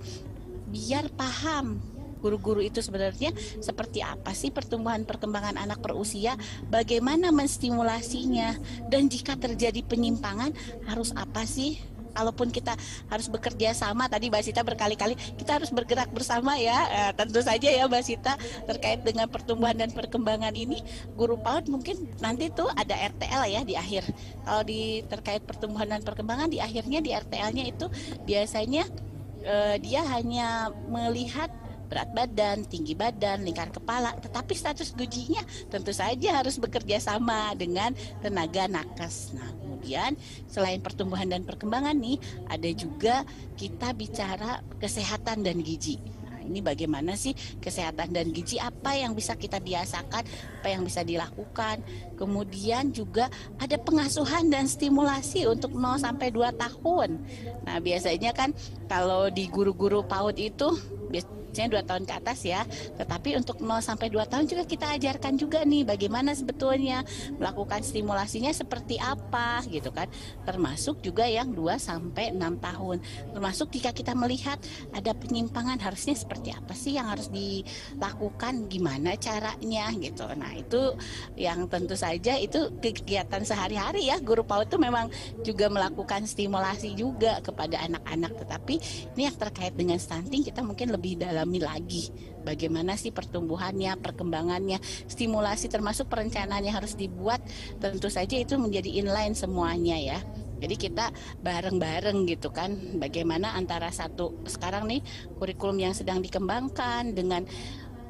biar paham guru-guru itu sebenarnya seperti apa sih pertumbuhan perkembangan anak per usia, bagaimana menstimulasinya, dan jika terjadi penyimpangan harus apa sih? Kalaupun kita harus bekerja sama, tadi Mbak Sita berkali-kali kita harus bergerak bersama ya, tentu saja ya Mbak Sita terkait dengan pertumbuhan dan perkembangan ini, guru PAUD mungkin nanti tuh ada RTL ya di akhir. Kalau di terkait pertumbuhan dan perkembangan di akhirnya di RTL-nya itu biasanya dia hanya melihat berat badan, tinggi badan, lingkar kepala, tetapi status gizinya tentu saja harus bekerja sama dengan tenaga nakes. Nah, kemudian selain pertumbuhan dan perkembangan nih, ada juga kita bicara kesehatan dan gizi. Nah, ini bagaimana sih kesehatan dan gizi, apa yang bisa kita biasakan, apa yang bisa dilakukan. Kemudian juga ada pengasuhan dan stimulasi untuk 0 sampai 2 tahun. Nah, biasanya kan kalau di guru-guru PAUD itu biasanya 2 tahun ke atas ya, tetapi untuk 0 sampai 2 tahun juga kita ajarkan juga nih bagaimana sebetulnya melakukan stimulasinya seperti apa gitu kan, termasuk juga yang 2 sampai 6 tahun, termasuk jika kita melihat ada penyimpangan harusnya seperti apa sih yang harus dilakukan, gimana caranya gitu. Nah, itu yang tentu saja itu kegiatan sehari-hari ya, guru PAUD itu memang juga melakukan stimulasi juga kepada anak-anak, tetapi ini yang terkait dengan stunting kita mungkin lebih dalami lagi bagaimana sih pertumbuhannya, perkembangannya, stimulasi termasuk perencanaan yang harus dibuat, tentu saja itu menjadi inline semuanya ya. Jadi kita bareng-bareng gitu kan, bagaimana antara satu sekarang nih kurikulum yang sedang dikembangkan dengan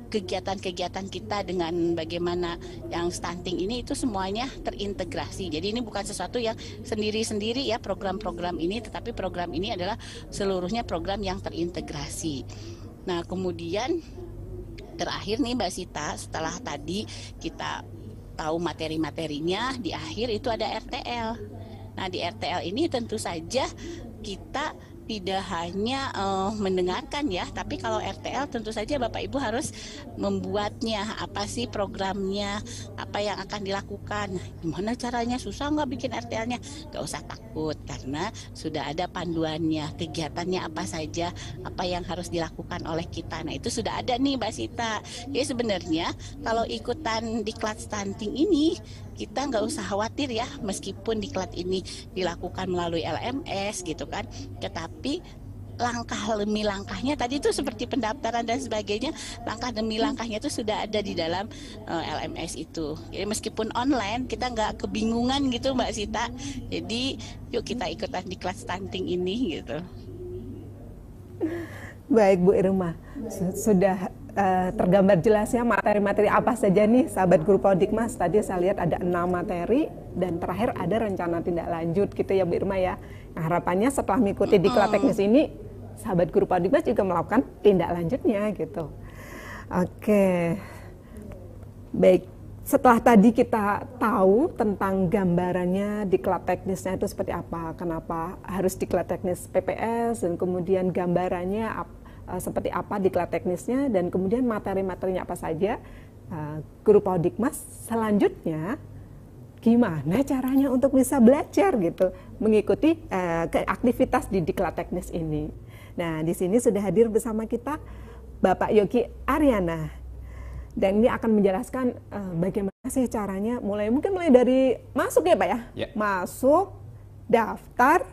kegiatan-kegiatan kita dengan bagaimana yang stunting ini itu semuanya terintegrasi. Jadi ini bukan sesuatu yang sendiri-sendiri ya program-program ini, tetapi program ini adalah seluruhnya program yang terintegrasi. Nah, kemudian terakhir nih Mbak Sita, setelah tadi kita tahu materi-materinya, di akhir itu ada RTL. Nah, di RTL ini tentu saja kita tidak hanya mendengarkan ya, tapi kalau RTL tentu saja Bapak Ibu harus membuatnya, apa sih programnya, apa yang akan dilakukan, gimana caranya, susah nggak bikin RTL-nya? Nggak usah takut, karena sudah ada panduannya, kegiatannya apa saja, apa yang harus dilakukan oleh kita. Nah, itu sudah ada nih Mbak Sita. Jadi sebenarnya kalau ikutan diklat stunting ini, kita nggak usah khawatir ya, meskipun diklat ini dilakukan melalui LMS gitu kan, tetapi langkah demi langkahnya tadi itu seperti pendaftaran dan sebagainya, langkah demi langkahnya itu sudah ada di dalam LMS itu. Jadi meskipun online kita nggak kebingungan gitu Mbak Sita. Jadi yuk kita ikutan diklat stunting ini gitu. Baik Bu Irma, sudah tergambar jelas ya materi-materi apa saja nih sahabat guru PAUD Dikmas. Tadi saya lihat ada 6 materi dan terakhir ada rencana tindak lanjut gitu ya Bu Irma ya. Nah, harapannya setelah mengikuti diklat teknis ini sahabat guru PAUD Dikmas juga melakukan tindak lanjutnya gitu. Oke. Baik, setelah tadi kita tahu tentang gambarannya diklat teknisnya itu seperti apa, kenapa harus diklat teknis PPS, dan kemudian gambarannya seperti apa diklat teknisnya, dan kemudian materi-materinya apa saja, guru PAUD Dikmas selanjutnya gimana caranya untuk bisa belajar gitu mengikuti aktivitas di diklat teknis ini. Nah, di sini sudah hadir bersama kita Bapak Yogi Aryana, dan ini akan menjelaskan bagaimana sih caranya mungkin mulai dari masuk ya Pak ya, masuk, daftar,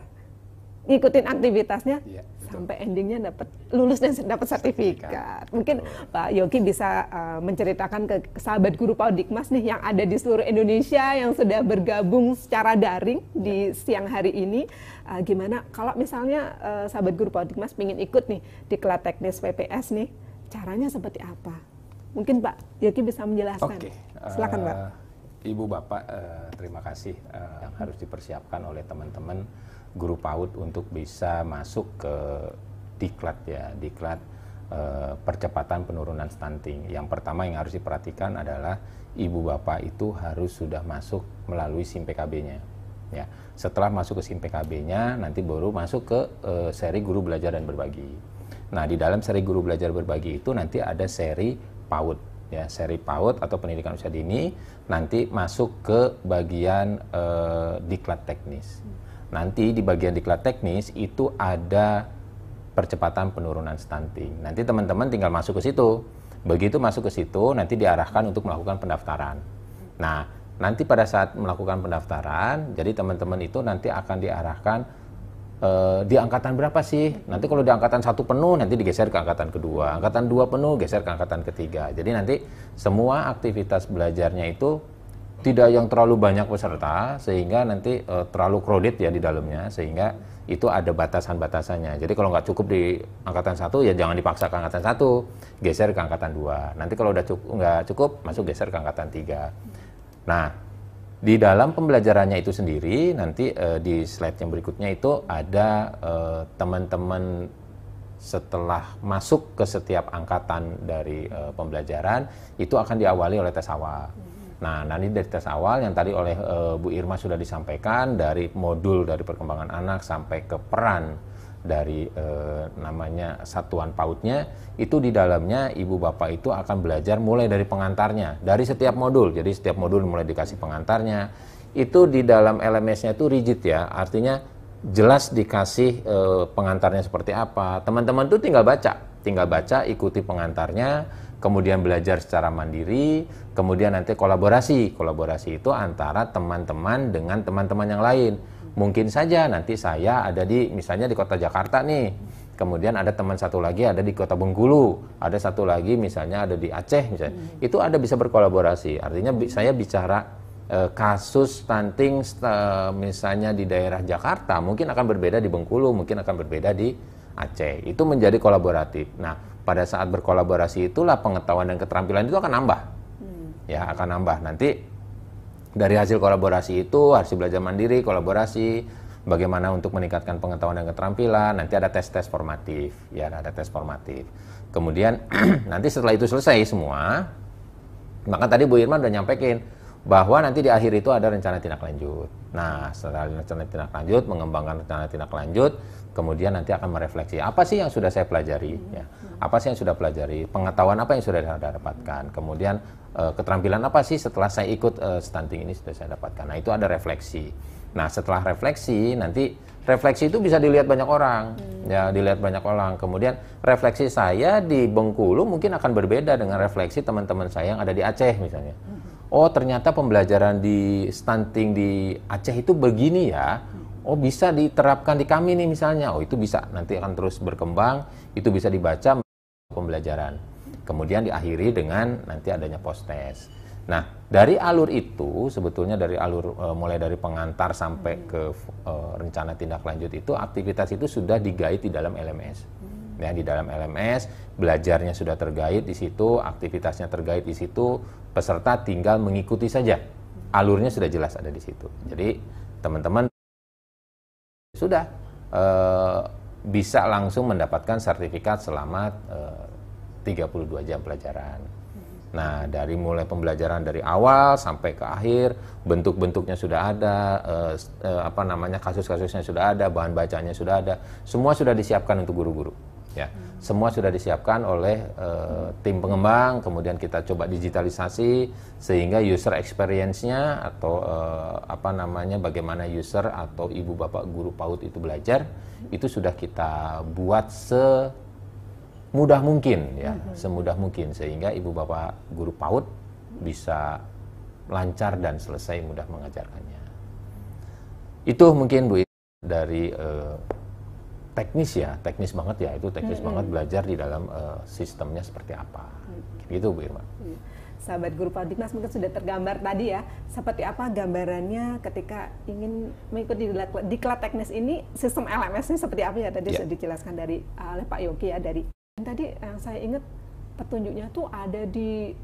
ngikutin aktivitasnya, sampai endingnya dapat lulus dan dapat sertifikat. Mungkin Pak Yogi bisa menceritakan ke sahabat guru PAUD Dikmas nih yang ada di seluruh Indonesia yang sudah bergabung secara daring di siang hari ini, gimana kalau misalnya sahabat guru PAUD Dikmas ingin ikut nih diklat teknis PPS nih, caranya seperti apa? Mungkin Pak Yogi bisa menjelaskan. Oke. Silakan Pak. Ibu Bapak, terima kasih yang harus dipersiapkan oleh teman-teman guru PAUD untuk bisa masuk ke diklat ya, diklat percepatan penurunan stunting. Yang pertama yang harus diperhatikan adalah ibu bapak itu harus sudah masuk melalui SIM PKB-nya. Ya, setelah masuk ke SIM PKB-nya, nanti baru masuk ke seri guru belajar dan berbagi. Nah, di dalam seri guru belajar berbagi itu nanti ada seri PAUD. ya, seri PAUD atau pendidikan usia dini, nanti masuk ke bagian diklat teknis. Nanti di bagian diklat teknis itu ada percepatan penurunan stunting. Nanti teman-teman tinggal masuk ke situ. Begitu masuk ke situ, nanti diarahkan untuk melakukan pendaftaran. Nah, nanti pada saat melakukan pendaftaran, jadi teman-teman itu nanti akan diarahkan di angkatan berapa sih? Nanti kalau di angkatan 1 penuh, nanti digeser ke angkatan kedua. Angkatan 2 penuh, geser ke angkatan ketiga. Jadi nanti semua aktivitas belajarnya itu tidak yang terlalu banyak peserta, sehingga nanti terlalu crowded ya di dalamnya, sehingga itu ada batasan-batasannya. Jadi kalau nggak cukup di angkatan 1, ya jangan dipaksa ke angkatan 1, geser ke angkatan 2. Nanti kalau udah nggak cukup, masuk geser ke angkatan 3. Nah, di dalam pembelajarannya itu sendiri, nanti di slide yang berikutnya itu ada teman-teman setelah masuk ke setiap angkatan dari pembelajaran, itu akan diawali oleh tes awal. Nah, nanti dari tes awal yang tadi oleh Bu Irma sudah disampaikan, dari modul dari perkembangan anak sampai ke peran dari namanya satuan PAUD-nya, itu di dalamnya ibu bapak itu akan belajar mulai dari pengantarnya, dari setiap modul. Jadi setiap modul mulai dikasih pengantarnya. Itu di dalam LMS-nya itu rigid ya, artinya jelas dikasih pengantarnya seperti apa. Teman-teman tuh tinggal baca, ikuti pengantarnya, kemudian belajar secara mandiri, kemudian nanti kolaborasi itu antara teman-teman dengan teman-teman yang lain. Mungkin saja nanti saya ada misalnya di kota Jakarta nih, kemudian ada teman satu lagi ada di kota Bengkulu, ada satu lagi misalnya ada di Aceh misalnya. Itu ada bisa berkolaborasi. Artinya saya bicara kasus stunting misalnya di daerah Jakarta, mungkin akan berbeda di Bengkulu, mungkin akan berbeda di Aceh. Itu menjadi kolaboratif. Nah, pada saat berkolaborasi itulah pengetahuan dan keterampilan itu akan nambah. Ya, akan nambah. Nanti dari hasil kolaborasi itu, hasil belajar mandiri, kolaborasi, bagaimana untuk meningkatkan pengetahuan dan keterampilan, nanti ada tes-tes formatif. Ya, ada tes formatif. Kemudian nanti setelah itu selesai semua, maka tadi Bu Irma udah nyampekin bahwa nanti di akhir itu ada rencana tindak lanjut. Nah, setelah rencana tindak lanjut, mengembangkan rencana tindak lanjut, kemudian nanti akan merefleksi apa sih yang sudah saya pelajari, ya. Apa sih yang sudah pelajari, pengetahuan apa yang sudah saya dapatkan, kemudian keterampilan apa sih setelah saya ikut stunting ini sudah saya dapatkan. Nah, itu ada refleksi. Nah, setelah refleksi, nanti refleksi itu bisa dilihat banyak orang, ya, dilihat banyak orang. Kemudian refleksi saya di Bengkulu mungkin akan berbeda dengan refleksi teman-teman saya yang ada di Aceh misalnya. Oh, ternyata pembelajaran di stunting di Aceh itu begini ya. Oh, bisa diterapkan di kami nih misalnya. Oh, itu bisa, nanti akan terus berkembang, itu bisa dibaca pembelajaran. Kemudian diakhiri dengan nanti adanya post-test. Nah, dari alur itu, sebetulnya dari alur mulai dari pengantar sampai ke rencana tindak lanjut itu, aktivitas itu sudah digait di dalam LMS. Ya, di dalam LMS, belajarnya sudah tergait di situ, aktivitasnya tergait di situ, peserta tinggal mengikuti saja. Alurnya sudah jelas ada di situ. Jadi, teman-teman sudah bisa langsung mendapatkan sertifikat selama 32 jam pelajaran. Nah, dari mulai pembelajaran dari awal sampai ke akhir, bentuk-bentuknya sudah ada, kasus-kasusnya sudah ada, bahan bacanya sudah ada, semua sudah disiapkan untuk guru-guru. Ya, semua sudah disiapkan oleh tim pengembang, kemudian kita coba digitalisasi sehingga user experience-nya atau bagaimana user atau ibu bapak guru PAUD itu belajar, itu sudah kita buat semudah mungkin ya, semudah mungkin sehingga ibu bapak guru PAUD bisa lancar dan selesai mudah mengajarkannya. Itu mungkin Bu dari teknis banget ya, itu teknis banget belajar di dalam sistemnya seperti apa. Gitu Bu Irma. Sahabat Guru PAUD Dikmas mungkin sudah tergambar tadi ya, seperti apa gambarannya ketika ingin mengikuti diklat teknis ini, sistem LMS ini seperti apa ya, tadi sudah dijelaskan dari oleh Pak Yogi ya. Tadi yang saya ingat petunjuknya tuh ada di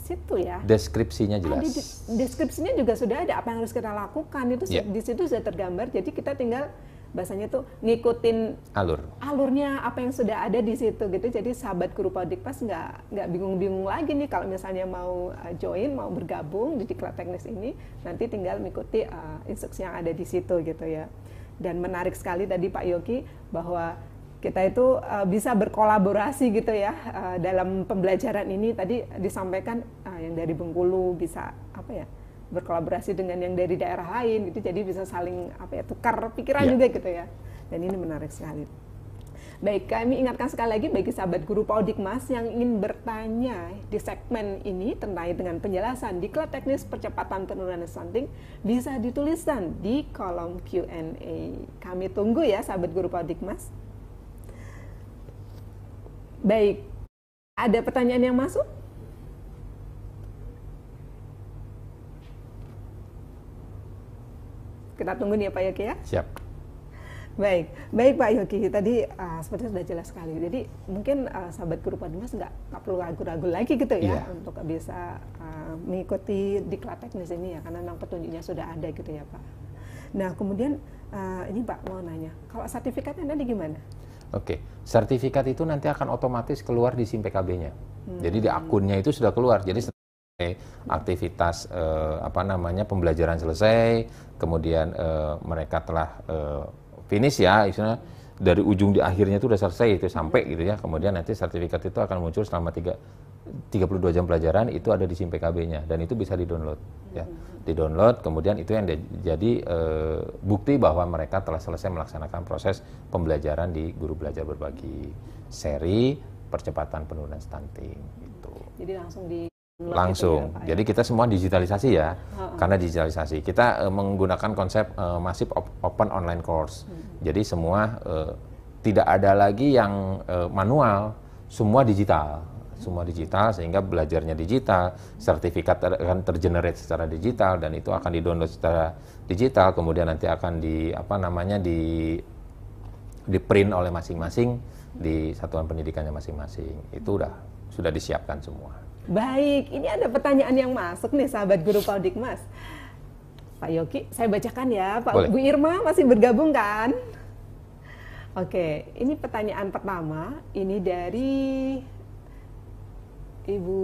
situ ya. Deskripsinya jelas. Deskripsinya juga sudah ada apa yang harus kita lakukan, itu di situ sudah tergambar, jadi kita tinggal bahasanya tuh ngikutin alurnya apa yang sudah ada di situ gitu. Jadi sahabat Guru PAUD Dikmas nggak bingung-bingung lagi nih kalau misalnya mau join, mau bergabung di diklat teknis ini, nanti tinggal mengikuti instruksi yang ada di situ gitu ya. Dan menarik sekali tadi Pak Yogi bahwa kita itu bisa berkolaborasi gitu ya dalam pembelajaran ini. Tadi disampaikan yang dari Bengkulu bisa apa ya, berkolaborasi dengan yang dari daerah lain gitu, jadi bisa saling apa ya, tukar pikiran juga gitu ya. Dan ini menarik sekali. Baik, kami ingatkan sekali lagi bagi sahabat guru PAUD Dikmas yang ingin bertanya di segmen ini terkait dengan penjelasan diklat teknis percepatan penurunan stunting, bisa dituliskan di kolom Q&A. Kami tunggu ya sahabat guru PAUD Dikmas. Baik, ada pertanyaan yang masuk? Kita tunggu nih ya Pak Yogi ya. Siap. Baik Pak Yogi, tadi seperti sudah jelas sekali. Jadi mungkin sahabat guru PAUD Dikmas nggak perlu ragu-ragu lagi gitu ya untuk bisa mengikuti diklat teknis ini ya, karena memang petunjuknya sudah ada gitu ya Pak. Nah kemudian ini Pak mau nanya, kalau sertifikatnya nanti gimana? Oke, sertifikat itu nanti akan otomatis keluar di SIM PKB-nya. Jadi di akunnya itu sudah keluar. Jadi aktivitas pembelajaran selesai, kemudian mereka telah finish ya, istilahnya dari ujung di akhirnya itu udah selesai itu sampai gitu ya. Kemudian nanti sertifikat itu akan muncul selama 32 jam pelajaran, itu ada di SIM PKB-nya dan itu bisa di-download ya. Di-download, kemudian itu yang jadi bukti bahwa mereka telah selesai melaksanakan proses pembelajaran di guru belajar berbagi seri percepatan penurunan stunting gitu. Jadi langsung. Ya, jadi kita semua digitalisasi ya. Karena digitalisasi. Kita menggunakan konsep masif open online course. Jadi semua tidak ada lagi yang manual, semua digital. Semua digital sehingga belajarnya digital, sertifikat akan tergenerate secara digital dan itu akan di-download secara digital, kemudian nanti akan di print oleh masing-masing di satuan pendidikannya masing-masing. Itu sudah disiapkan semua. Baik, ini ada pertanyaan yang masuk nih sahabat guru PAUD Dikmas. Pak Yogi, saya bacakan ya. Pak Bu Irma masih bergabung kan? Oke, ini pertanyaan pertama, ini dari Ibu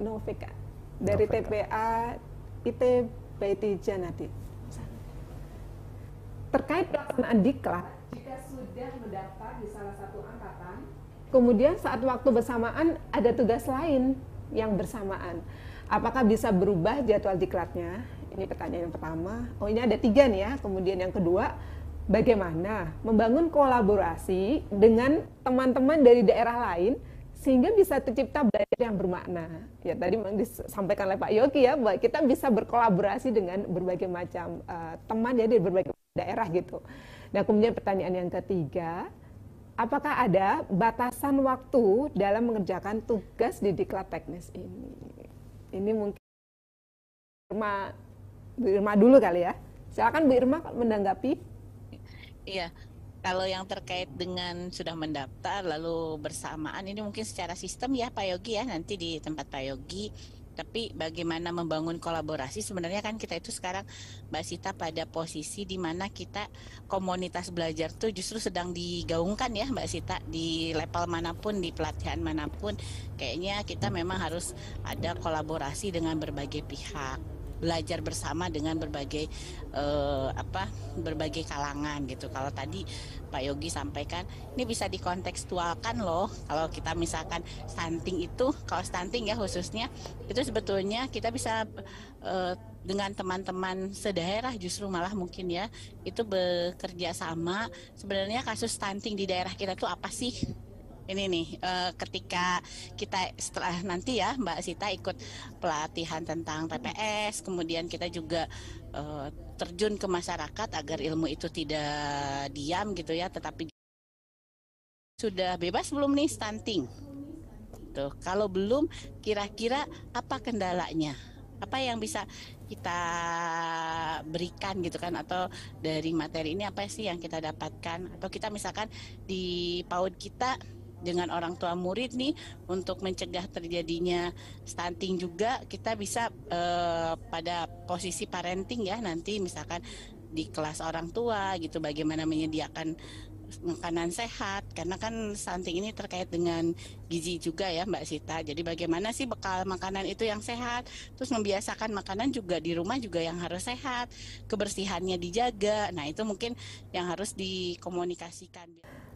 Novika dari TPA IT Baiti Janati. Terkait pelaksanaan diklat, jika sudah mendaftar di salah satu angkatan, kemudian saat waktu bersamaan ada tugas lain yang bersamaan, apakah bisa berubah jadwal diklatnya? Ini pertanyaan yang pertama. Oh, ini ada 3 nih ya. Kemudian yang kedua, bagaimana membangun kolaborasi dengan teman-teman dari daerah lain sehingga bisa tercipta belajar yang bermakna. Ya tadi memang disampaikan oleh Pak Yogi ya, bahwa kita bisa berkolaborasi dengan berbagai macam teman ya dari berbagai daerah gitu. Nah kemudian pertanyaan yang ketiga, apakah ada batasan waktu dalam mengerjakan tugas di diklat teknis ini? Ini mungkin Bu Irma dulu kali ya. Silakan Bu Irma menanggapi. Iya. Kalau yang terkait dengan sudah mendaftar lalu bersamaan, ini mungkin secara sistem ya Pak Yogi ya, nanti di tempat Pak Yogi. Tapi bagaimana membangun kolaborasi, sebenarnya kan kita itu sekarang Mbak Sita pada posisi di mana kita komunitas belajar tuh justru sedang digaungkan ya Mbak Sita, di level manapun, di pelatihan manapun. Kayaknya kita memang harus ada kolaborasi dengan berbagai pihak, belajar bersama dengan berbagai berbagai kalangan gitu. Kalau tadi Pak Yogi sampaikan, ini bisa dikontekstualkan loh. Kalau kita misalkan stunting itu, kalau stunting ya khususnya, itu sebetulnya kita bisa dengan teman-teman sedaerah justru malah mungkin ya, itu bekerja sama. Sebenarnya kasus stunting di daerah kita tuh apa sih? Ini nih, ketika kita setelah nanti ya Mbak Sita ikut pelatihan tentang TPS, kemudian kita juga terjun ke masyarakat agar ilmu itu tidak diam gitu ya, tetapi sudah bebas belum nih stunting? Tuh, kalau belum, kira-kira apa kendalanya? Apa yang bisa kita berikan gitu kan, atau dari materi ini apa sih yang kita dapatkan? Atau kita misalkan di PAUD kita dengan orang tua murid nih, untuk mencegah terjadinya stunting juga kita bisa pada posisi parenting ya, nanti misalkan di kelas orang tua gitu, bagaimana menyediakan makanan sehat, karena kan stunting ini terkait dengan gizi juga ya Mbak Sita. Jadi bagaimana sih bekal makanan itu yang sehat, terus membiasakan makanan juga di rumah juga yang harus sehat, kebersihannya dijaga. Nah itu mungkin yang harus dikomunikasikan.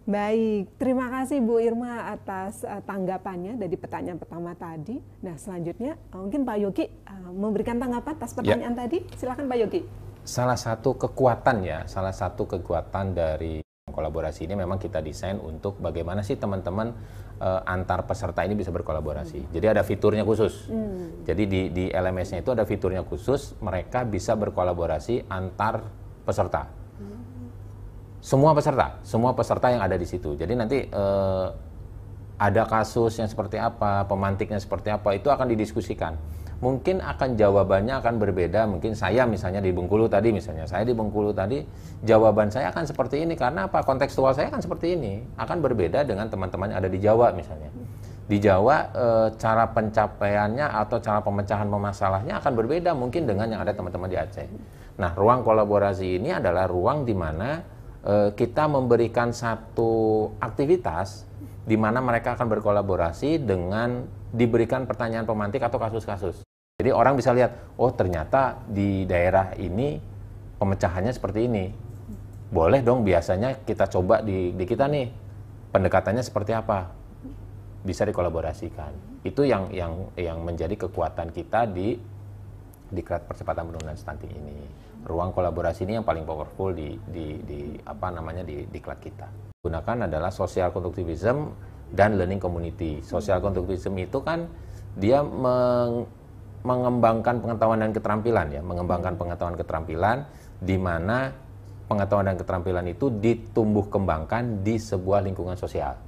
Baik, terima kasih Bu Irma atas tanggapannya dari pertanyaan pertama tadi. Nah, selanjutnya mungkin Pak Yogi memberikan tanggapan atas pertanyaan tadi. Silakan Pak Yogi. Salah satu kekuatan dari kolaborasi ini memang kita desain untuk bagaimana sih teman-teman antar peserta ini bisa berkolaborasi. Jadi ada fiturnya khusus. Jadi di LMS-nya itu ada fiturnya khusus, mereka bisa berkolaborasi antar peserta. Semua peserta yang ada di situ. Jadi nanti ada kasus yang seperti apa, pemantiknya seperti apa, itu akan didiskusikan. Mungkin jawabannya akan berbeda. Mungkin saya misalnya di Bengkulu tadi, jawaban saya akan seperti ini karena apa? Kontekstual saya akan seperti ini. Akan berbeda dengan teman-teman yang ada di Jawa misalnya. Di Jawa cara pencapaiannya atau cara pemecahan masalahnya akan berbeda mungkin dengan yang ada teman-teman di Aceh. Nah, ruang kolaborasi ini adalah ruang di mana kita memberikan satu aktivitas di mana mereka akan berkolaborasi dengan diberikan pertanyaan pemantik atau kasus-kasus. Jadi orang bisa lihat, oh ternyata di daerah ini pemecahannya seperti ini. Boleh dong biasanya kita coba di kita nih, pendekatannya seperti apa? Bisa dikolaborasikan. Itu yang menjadi kekuatan kita di Diklat Percepatan Penurunan Stunting ini. Ruang kolaborasi ini yang paling powerful di diklat kita. Gunakan adalah social constructivism dan learning community. Social constructivism itu kan dia mengembangkan pengetahuan dan keterampilan ya, mengembangkan pengetahuan keterampilan di mana pengetahuan dan keterampilan itu ditumbuh kembangkan di sebuah lingkungan sosial.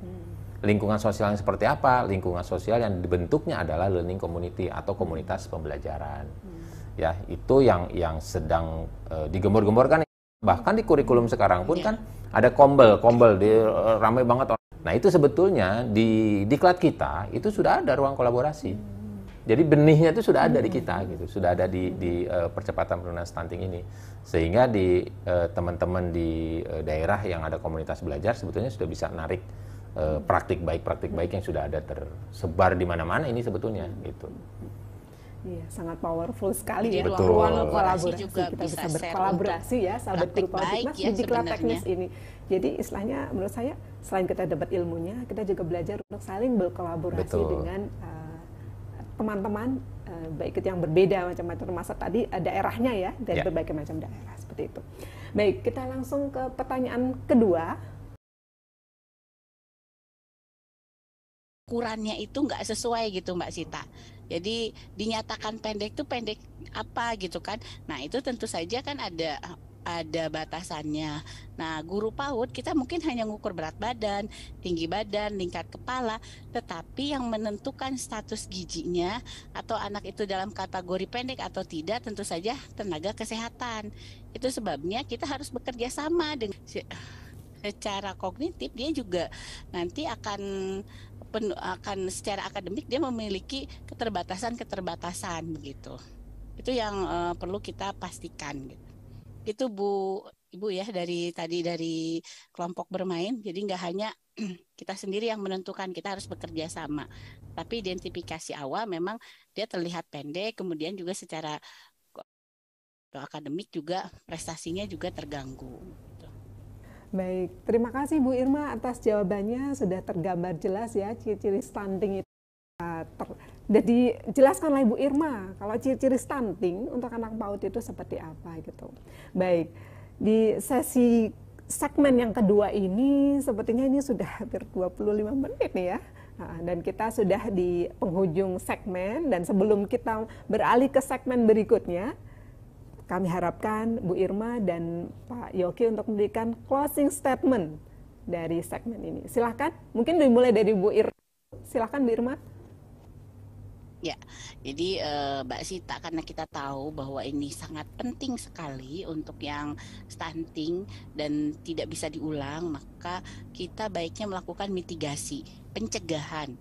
Lingkungan sosial yang seperti apa? Lingkungan sosial yang dibentuknya adalah learning community atau komunitas pembelajaran. Ya, itu yang sedang digembor-gemborkan. Bahkan di kurikulum sekarang pun kan ada kombel ramai banget. Nah, itu sebetulnya di diklat kita itu sudah ada ruang kolaborasi. Jadi benihnya itu sudah ada di kita gitu, sudah ada di percepatan penurunan stunting ini. Sehingga di teman-teman di daerah yang ada komunitas belajar sebetulnya sudah bisa narik praktik baik yang sudah ada tersebar di mana-mana ini sebetulnya gitu. Iya, sangat powerful sekali ya. Betul. Ruang kolaborasi juga kita bisa bisa berkolaborasi ya, sahabat guru PAUD Dikmas ya, di diklat sebenarnya. teknis ini. Jadi istilahnya menurut saya selain kita dapat ilmunya, kita juga belajar untuk saling berkolaborasi Betul. dengan teman-teman baik itu yang berbeda macam-macam, termasuk tadi daerahnya ya, dari berbagai macam daerah seperti itu. Baik, kita langsung ke pertanyaan kedua. Ukurannya itu nggak sesuai gitu Mbak Sita. Jadi dinyatakan pendek tuh pendek apa gitu kan. Nah itu tentu saja kan ada batasannya. Nah guru PAUD kita mungkin hanya ngukur berat badan, tinggi badan, lingkar kepala. Tetapi yang menentukan status gizinya atau anak itu dalam kategori pendek atau tidak tentu saja tenaga kesehatan. Itu sebabnya kita harus bekerja sama dengan secara kognitif dia juga nanti akan secara akademik dia memiliki keterbatasan begitu. Itu yang perlu kita pastikan gitu. Itu Ibu ya dari kelompok bermain. Jadi nggak hanya kita sendiri yang menentukan, kita harus bekerja sama. Tapi identifikasi awal memang dia terlihat pendek, kemudian juga secara akademik juga prestasinya juga terganggu. Baik, terima kasih Bu Irma atas jawabannya, sudah tergambar jelas ya ciri-ciri stunting itu. Jadi jelaskan oleh Bu Irma kalau ciri-ciri stunting untuk anak PAUD itu seperti apa gitu. Baik, di sesi segmen yang kedua ini sepertinya ini sudah hampir 25 menit nih ya. Nah, dan kita sudah di penghujung segmen, dan sebelum kita beralih ke segmen berikutnya, kami harapkan Bu Irma dan Pak Yogi untuk memberikan closing statement dari segmen ini. Silahkan, mungkin dimulai dari Bu Irma. Silahkan Bu Irma. Ya, jadi Mbak Sita, karena kita tahu bahwa ini sangat penting sekali untuk yang stunting dan tidak bisa diulang, maka kita baiknya melakukan mitigasi, pencegahan.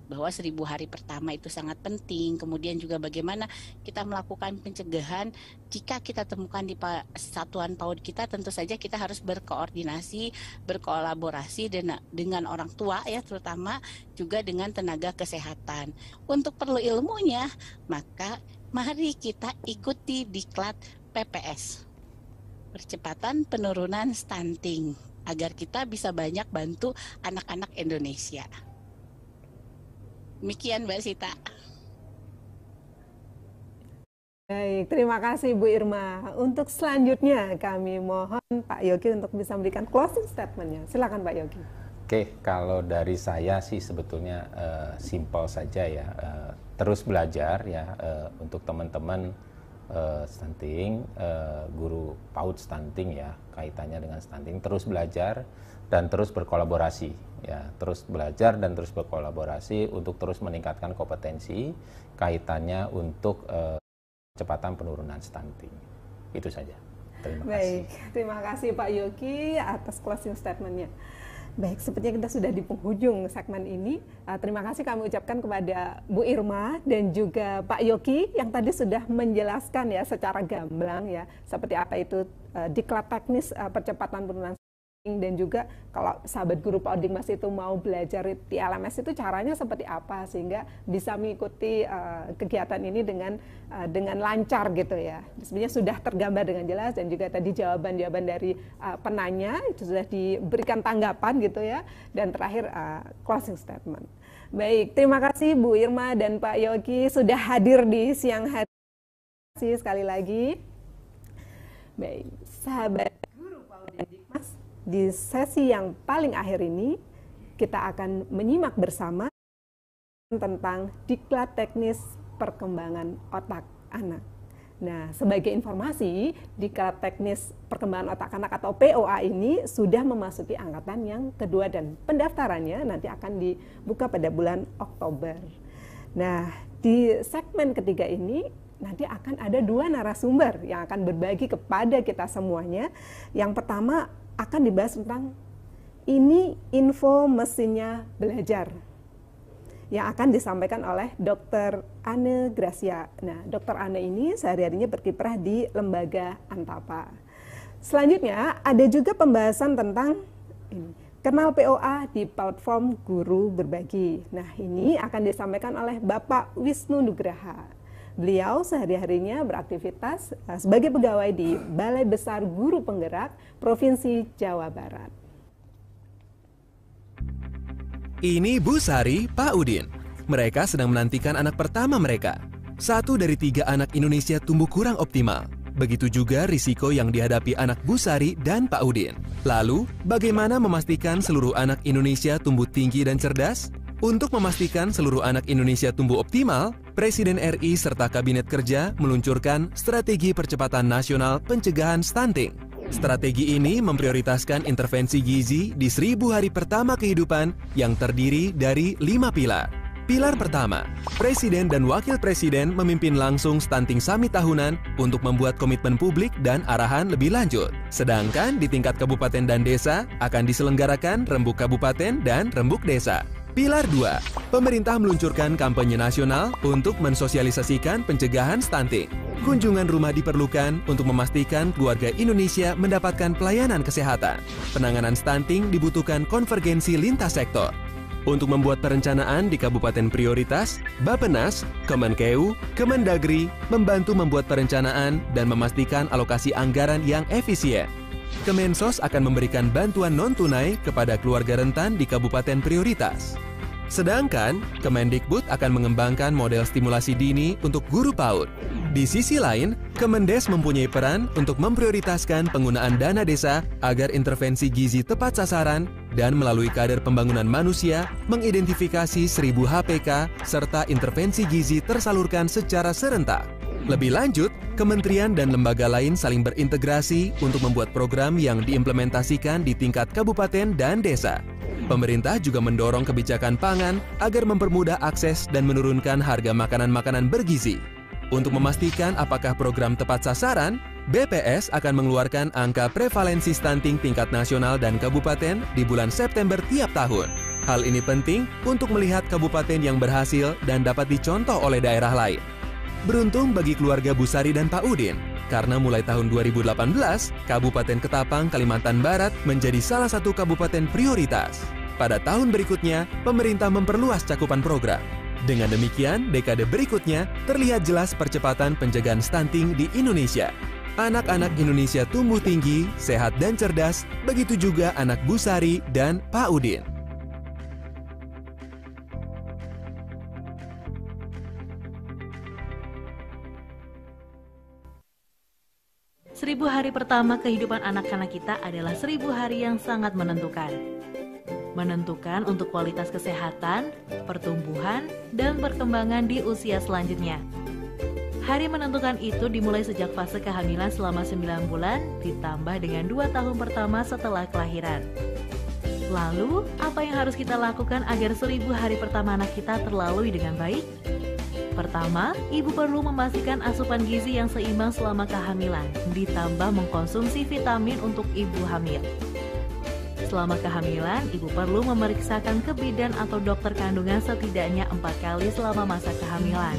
Bahwa 1000 hari pertama itu sangat penting. Kemudian juga bagaimana kita melakukan pencegahan jika kita temukan di satuan PAUD kita, tentu saja kita harus berkoordinasi, berkolaborasi dengan orang tua ya, terutama juga dengan tenaga kesehatan. Untuk perlu ilmunya, maka mari kita ikuti diklat PPS, Percepatan Penurunan Stunting. agar kita bisa banyak bantu anak-anak Indonesia. Demikian Mbak Sita. Baik, terima kasih Bu Irma. Untuk selanjutnya kami mohon Pak Yogi untuk bisa memberikan closing statement-nya. Silakan Pak Yogi. Oke, kalau dari saya sih sebetulnya simpel saja ya. Terus belajar ya untuk teman-teman stunting, guru PAUD stunting ya, kaitannya dengan stunting, terus belajar dan terus berkolaborasi ya, terus belajar dan terus berkolaborasi untuk terus meningkatkan kompetensi kaitannya untuk percepatan penurunan stunting. Itu saja. Terima kasih. Baik, terima kasih Pak Yogi atas closing statement-nya. Baik, sepertinya kita sudah di penghujung segmen ini. Terima kasih kami ucapkan kepada Bu Irma dan juga Pak Yogi yang tadi sudah menjelaskan ya secara gamblang ya seperti apa itu diklat teknis percepatan penurunan stunting, dan juga kalau sahabat guru PAUD Dikmas itu mau belajar di LMS itu caranya seperti apa sehingga bisa mengikuti kegiatan ini dengan lancar gitu ya. Sebenarnya sudah tergambar dengan jelas, dan juga tadi jawaban-jawaban dari penanya itu sudah diberikan tanggapan gitu ya. Dan terakhir closing statement. Baik, terima kasih Bu Irma dan Pak Yogi sudah hadir di siang hari. Terima kasih sekali lagi. Baik, sahabat guru PAUD Dikmas, di sesi yang paling akhir ini kita akan menyimak bersama tentang diklat teknis perkembangan otak anak. Nah, sebagai informasi, diklat teknis perkembangan otak anak atau POA ini sudah memasuki angkatan yang kedua dan pendaftarannya nanti akan dibuka pada bulan Oktober. Nah, di segmen ketiga ini nanti akan ada 2 narasumber yang akan berbagi kepada kita semuanya. Yang pertama akan dibahas tentang ini info mesinnya belajar yang akan disampaikan oleh Dr. Anne Gracia. Nah, Dr. Anne ini sehari-harinya berkiprah di Lembaga Antapa. Selanjutnya ada juga pembahasan tentang ini, kenal POA di platform Guru Berbagi. Nah, ini akan disampaikan oleh Bapak Wisnu Nugraha. Beliau sehari-harinya beraktivitas sebagai pegawai di Balai Besar Guru Penggerak Provinsi Jawa Barat. Ini Bu Sari, Pak Udin. Mereka sedang menantikan anak pertama mereka. 1 dari 3 anak Indonesia tumbuh kurang optimal. Begitu juga risiko yang dihadapi anak Bu Sari dan Pak Udin. Lalu, bagaimana memastikan seluruh anak Indonesia tumbuh tinggi dan cerdas? Untuk memastikan seluruh anak Indonesia tumbuh optimal, Presiden RI serta Kabinet Kerja meluncurkan Strategi Percepatan Nasional Pencegahan Stunting. Strategi ini memprioritaskan intervensi gizi di 1000 hari pertama kehidupan yang terdiri dari 5 pilar. Pilar pertama, Presiden dan Wakil Presiden memimpin langsung Stunting Summit tahunan untuk membuat komitmen publik dan arahan lebih lanjut. Sedangkan di tingkat kabupaten dan desa akan diselenggarakan Rembuk Kabupaten dan Rembuk Desa. Pilar 2, pemerintah meluncurkan kampanye nasional untuk mensosialisasikan pencegahan stunting. Kunjungan rumah diperlukan untuk memastikan keluarga Indonesia mendapatkan pelayanan kesehatan. Penanganan stunting dibutuhkan konvergensi lintas sektor. Untuk membuat perencanaan di kabupaten prioritas, Bappenas, Kemenkeu, Kemendagri membantu membuat perencanaan dan memastikan alokasi anggaran yang efisien. Kemensos akan memberikan bantuan non-tunai kepada keluarga rentan di kabupaten prioritas. Sedangkan, Kemendikbud akan mengembangkan model stimulasi dini untuk guru PAUD. Di sisi lain, Kemendes mempunyai peran untuk memprioritaskan penggunaan dana desa agar intervensi gizi tepat sasaran dan melalui kader pembangunan manusia mengidentifikasi 1000 HPK serta intervensi gizi tersalurkan secara serentak. Lebih lanjut, kementerian dan lembaga lain saling berintegrasi untuk membuat program yang diimplementasikan di tingkat kabupaten dan desa. Pemerintah juga mendorong kebijakan pangan agar mempermudah akses dan menurunkan harga makanan-makanan bergizi. Untuk memastikan apakah program tepat sasaran, BPS akan mengeluarkan angka prevalensi stunting tingkat nasional dan kabupaten di bulan September tiap tahun. Hal ini penting untuk melihat kabupaten yang berhasil dan dapat dicontoh oleh daerah lain. Beruntung bagi keluarga Bu Sari dan Pak Udin, karena mulai tahun 2018, Kabupaten Ketapang, Kalimantan Barat menjadi salah satu kabupaten prioritas. Pada tahun berikutnya, pemerintah memperluas cakupan program. Dengan demikian, dekade berikutnya terlihat jelas percepatan pencegahan stunting di Indonesia. Anak-anak Indonesia tumbuh tinggi, sehat dan cerdas, begitu juga anak Bu Sari dan Pak Udin. Seribu hari pertama kehidupan anak-anak kita adalah 1000 hari yang sangat menentukan. Menentukan untuk kualitas kesehatan, pertumbuhan, dan perkembangan di usia selanjutnya. Hari menentukan itu dimulai sejak fase kehamilan selama 9 bulan, ditambah dengan 2 tahun pertama setelah kelahiran. Lalu, apa yang harus kita lakukan agar 1000 hari pertama anak kita terlalui dengan baik? Pertama, ibu perlu memastikan asupan gizi yang seimbang selama kehamilan, ditambah mengkonsumsi vitamin untuk ibu hamil. Selama kehamilan, ibu perlu memeriksakan ke bidan atau dokter kandungan setidaknya 4 kali selama masa kehamilan.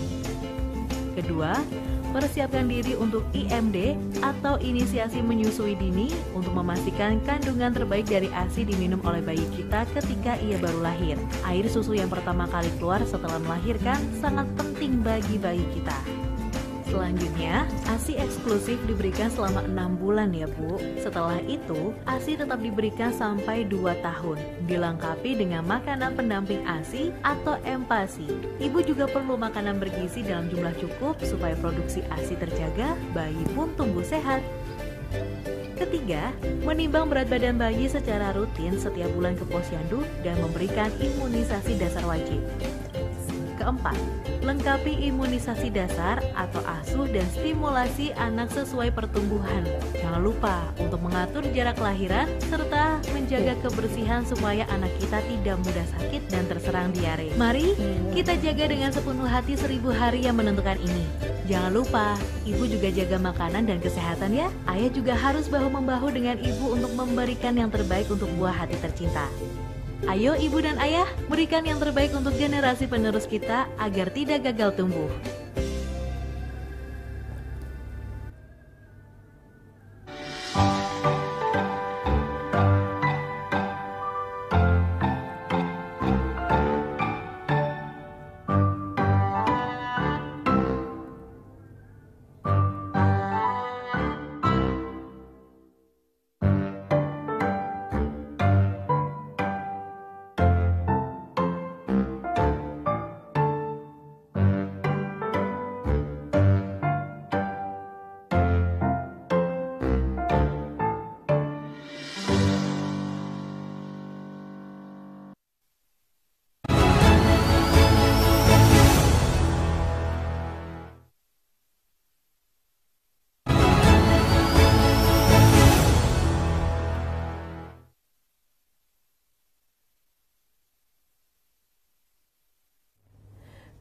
Kedua, persiapkan diri untuk IMD atau inisiasi menyusui dini untuk memastikan kandungan terbaik dari ASI diminum oleh bayi kita ketika ia baru lahir. Air susu yang pertama kali keluar setelah melahirkan sangat penting bagi bayi kita. Selanjutnya, ASI eksklusif diberikan selama 6 bulan ya Bu. Setelah itu, ASI tetap diberikan sampai 2 tahun. Dilengkapi dengan makanan pendamping ASI atau MPASI. Ibu juga perlu makanan bergizi dalam jumlah cukup supaya produksi ASI terjaga, bayi pun tumbuh sehat. Ketiga, menimbang berat badan bayi secara rutin setiap bulan ke posyandu dan memberikan imunisasi dasar wajib. Keempat, lengkapi imunisasi dasar atau asuh dan stimulasi anak sesuai pertumbuhan. Jangan lupa untuk mengatur jarak kelahiran serta menjaga kebersihan supaya anak kita tidak mudah sakit dan terserang diare. Mari kita jaga dengan sepenuh hati 1000 hari yang menentukan ini. Jangan lupa, ibu juga jaga makanan dan kesehatan ya. Ayah juga harus bahu-membahu dengan ibu untuk memberikan yang terbaik untuk buah hati tercinta. Ayo ibu dan ayah, berikan yang terbaik untuk generasi penerus kita agar tidak gagal tumbuh.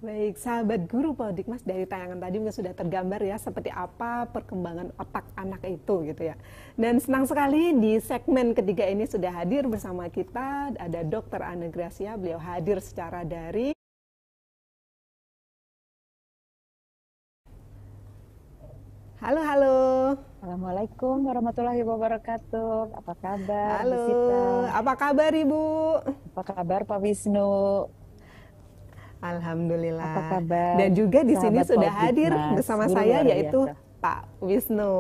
Baik, sahabat guru Pak Dikmas, dari tayangan tadi mungkin sudah tergambar ya seperti apa perkembangan otak anak itu gitu ya. Dan senang sekali di segmen ketiga ini sudah hadir bersama kita ada Dr. Anne Gracia, beliau hadir secara daring. Halo, halo. Assalamualaikum warahmatullahi wabarakatuh. Apa kabar? Halo, Sita? apa kabar Ibu? Apa kabar Pak Wisnu? Alhamdulillah. Apa kabar? Dan juga di sini sahabat sudah Pak hadir Dikmas? bersama Guru saya luar yaitu biasa. Pak Wisnu.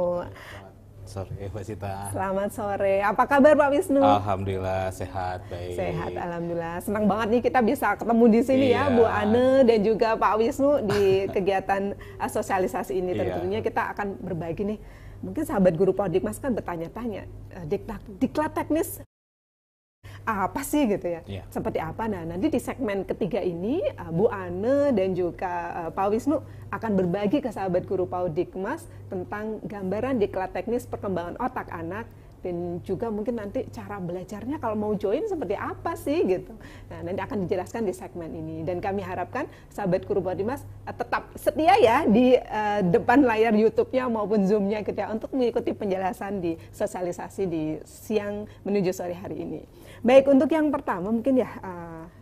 Sore Mbak Sita. Selamat sore. Apa kabar Pak Wisnu? Alhamdulillah sehat, baik. Sehat, alhamdulillah. Senang banget nih kita bisa ketemu di sini ya, Iya. Bu Anne dan juga Pak Wisnu di kegiatan sosialisasi ini. Iya. Tentunya kita akan berbagi nih. Mungkin sahabat guru Pak Dikmas kan bertanya-tanya, diklat teknis apa sih gitu ya? Iya. Seperti apa? Nah, nanti di segmen ketiga ini Bu Anne dan juga Pak Wisnu akan berbagi ke sahabat guru Pak Dikmas tentang gambaran diklat teknis perkembangan otak anak dan juga mungkin nanti cara belajarnya kalau mau join seperti apa sih gitu. Nah, nanti akan dijelaskan di segmen ini dan kami harapkan sahabat guru Pak Dikmas tetap setia ya di depan layar YouTube-nya maupun Zoom-nya gitu ya untuk mengikuti penjelasan di sosialisasi di siang menuju sore hari ini. Baik, untuk yang pertama mungkin ya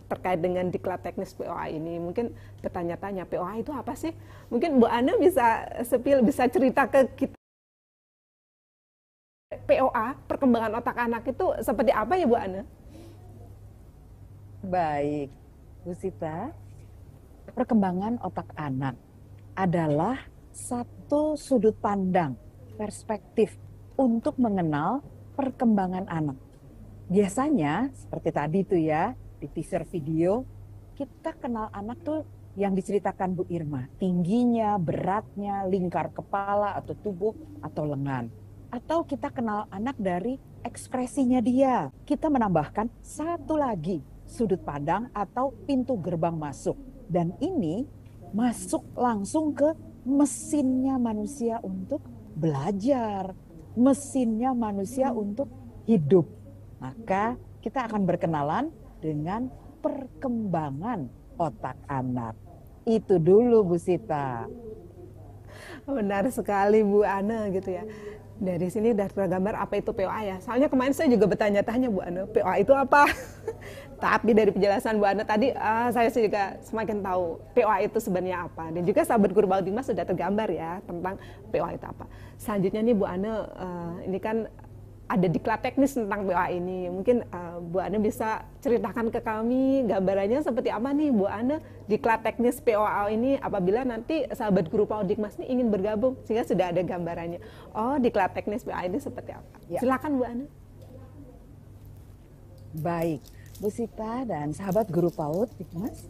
terkait dengan diklat teknis POA ini, mungkin bertanya-tanya POA itu apa sih? Mungkin Bu Anne bisa bisa cerita ke kita POA, perkembangan otak anak itu seperti apa ya Bu Anne? Baik, Bu Sita. Perkembangan otak anak adalah satu sudut pandang perspektif untuk mengenal perkembangan anak. Biasanya seperti tadi tuh ya, di teaser video, kita kenal anak tuh yang diceritakan Bu Irma. Tingginya, beratnya, lingkar kepala atau tubuh atau lengan. Atau kita kenal anak dari ekspresinya dia. Kita menambahkan satu lagi, sudut pandang atau pintu gerbang masuk. Dan ini masuk langsung ke mesinnya manusia untuk belajar. Mesinnya manusia untuk hidup. Maka kita akan berkenalan dengan perkembangan otak anak. Itu dulu Bu Sita. Benar sekali Bu Ana gitu ya. Dari sini udah tergambar apa itu POA ya. Soalnya kemarin saya juga bertanya-tanya Bu Ana, POA itu apa? Tapi dari penjelasan Bu Ana tadi, saya juga semakin tahu POA itu sebenarnya apa. Dan juga sahabat guru Paud Dikmas sudah tergambar ya tentang POA itu apa. Selanjutnya nih Bu Ana, ini kan ada diklat teknis tentang POA ini. Mungkin Bu Ana bisa ceritakan ke kami gambarannya seperti apa nih Bu Ana diklat teknis POA ini apabila nanti sahabat guru Paud Dikmas ini ingin bergabung sehingga sudah ada gambarannya. Oh, diklat teknis POA ini seperti apa? Ya. Silakan Bu Ana. Baik, Bu Sita dan sahabat guru Paud Dikmas,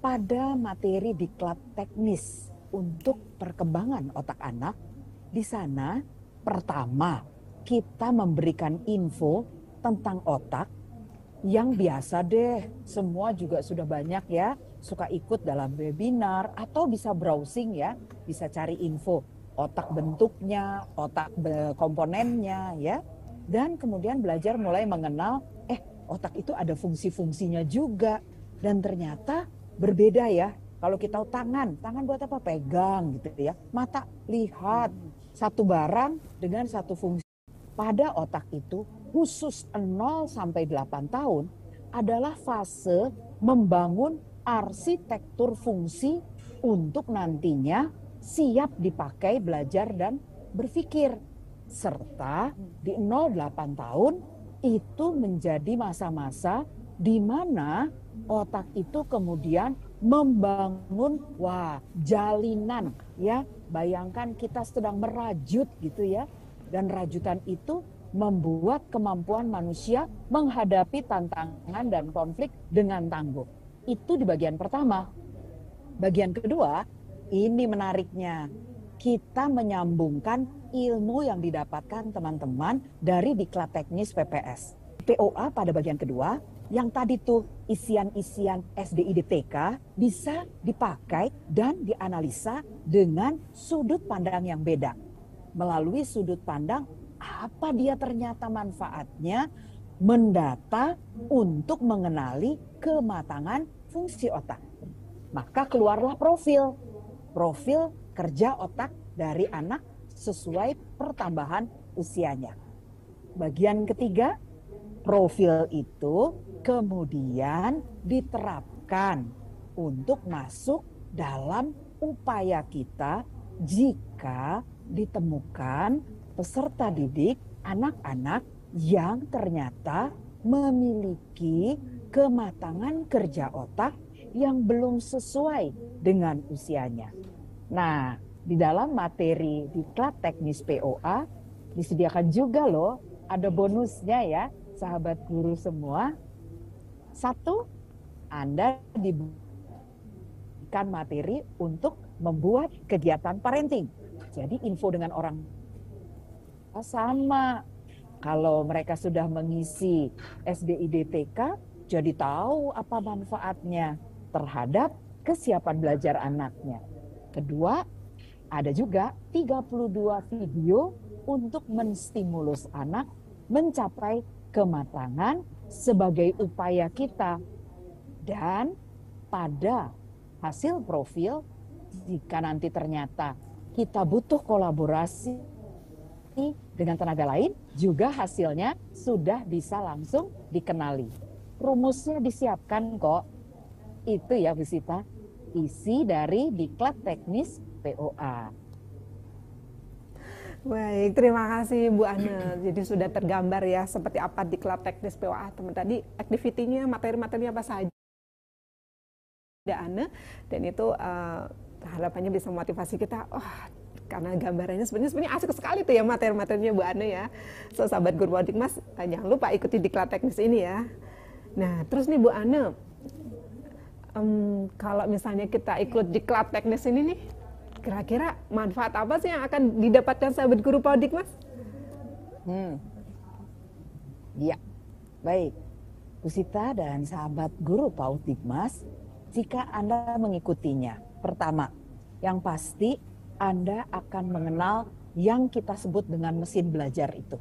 pada materi diklat teknis untuk perkembangan otak anak, di sana pertama kita memberikan info tentang otak yang biasa deh. Semua juga sudah banyak ya, suka ikut dalam webinar atau bisa browsing ya, bisa cari info otak bentuknya, otak komponennya ya. Dan kemudian belajar mulai mengenal, otak itu ada fungsi-fungsinya juga. Dan ternyata berbeda ya. Kalau kita tahu tangan buat apa? Pegang gitu ya. Mata lihat satu barang dengan satu fungsi. Pada otak itu khusus 0 sampai 8 tahun adalah fase membangun arsitektur fungsi untuk nantinya siap dipakai belajar dan berpikir. Serta di 0-8 tahun itu menjadi masa-masa di mana otak itu kemudian membangun jalinan ya. Bayangkan kita sedang merajut gitu ya. Dan rajutan itu membuat kemampuan manusia menghadapi tantangan dan konflik dengan tangguh. Itu di bagian pertama. Bagian kedua, ini menariknya. Kita menyambungkan ilmu yang didapatkan teman-teman dari diklat teknis PPS. POA pada bagian kedua, yang tadi tuh isian-isian SDIDTK bisa dipakai dan dianalisa dengan sudut pandang yang beda. Melalui sudut pandang apa dia ternyata manfaatnya mendata untuk mengenali kematangan fungsi otak. Maka keluarlah profil kerja otak dari anak sesuai pertambahan usianya. Bagian ketiga, profil itu kemudian diterapkan untuk masuk dalam upaya kita jika ditemukan peserta didik anak-anak yang ternyata memiliki kematangan kerja otak yang belum sesuai dengan usianya. Nah, di dalam materi diklat teknis POA disediakan juga loh, ada bonusnya ya, sahabat guru semua. Satu, Anda diberikan materi untuk membuat kegiatan parenting. Jadi info dengan orang sama. Kalau mereka sudah mengisi SDIDTK, jadi tahu apa manfaatnya terhadap kesiapan belajar anaknya. Kedua, ada juga 32 video untuk menstimulus anak mencapai kematangan sebagai upaya kita. Dan pada hasil profil, jika nanti ternyata kita butuh kolaborasi dengan tenaga lain, juga hasilnya sudah bisa langsung dikenali. Rumusnya disiapkan kok. Itu ya Bu Sita, isi dari diklat teknis POA. Baik, terima kasih Bu Ana. Jadi sudah tergambar ya seperti apa diklat teknis POA. Teman tadi aktivitinya, materi-materinya apa saja Ana, dan itu harapannya bisa memotivasi kita, karena gambarannya sebenarnya asik sekali tuh ya materi-materinya Bu Ane ya. So sahabat guru Paut Dikmas, jangan lupa ikuti diklat teknis ini ya. Nah terus nih Bu Ane, kalau misalnya kita ikut diklat teknis ini nih, kira-kira manfaat apa sih yang akan didapatkan sahabat guru Paut Dikmas? Ya, baik. Bu Sita dan sahabat guru Paut Dikmas, jika Anda mengikutinya, pertama, yang pasti Anda akan mengenal yang kita sebut dengan mesin belajar itu,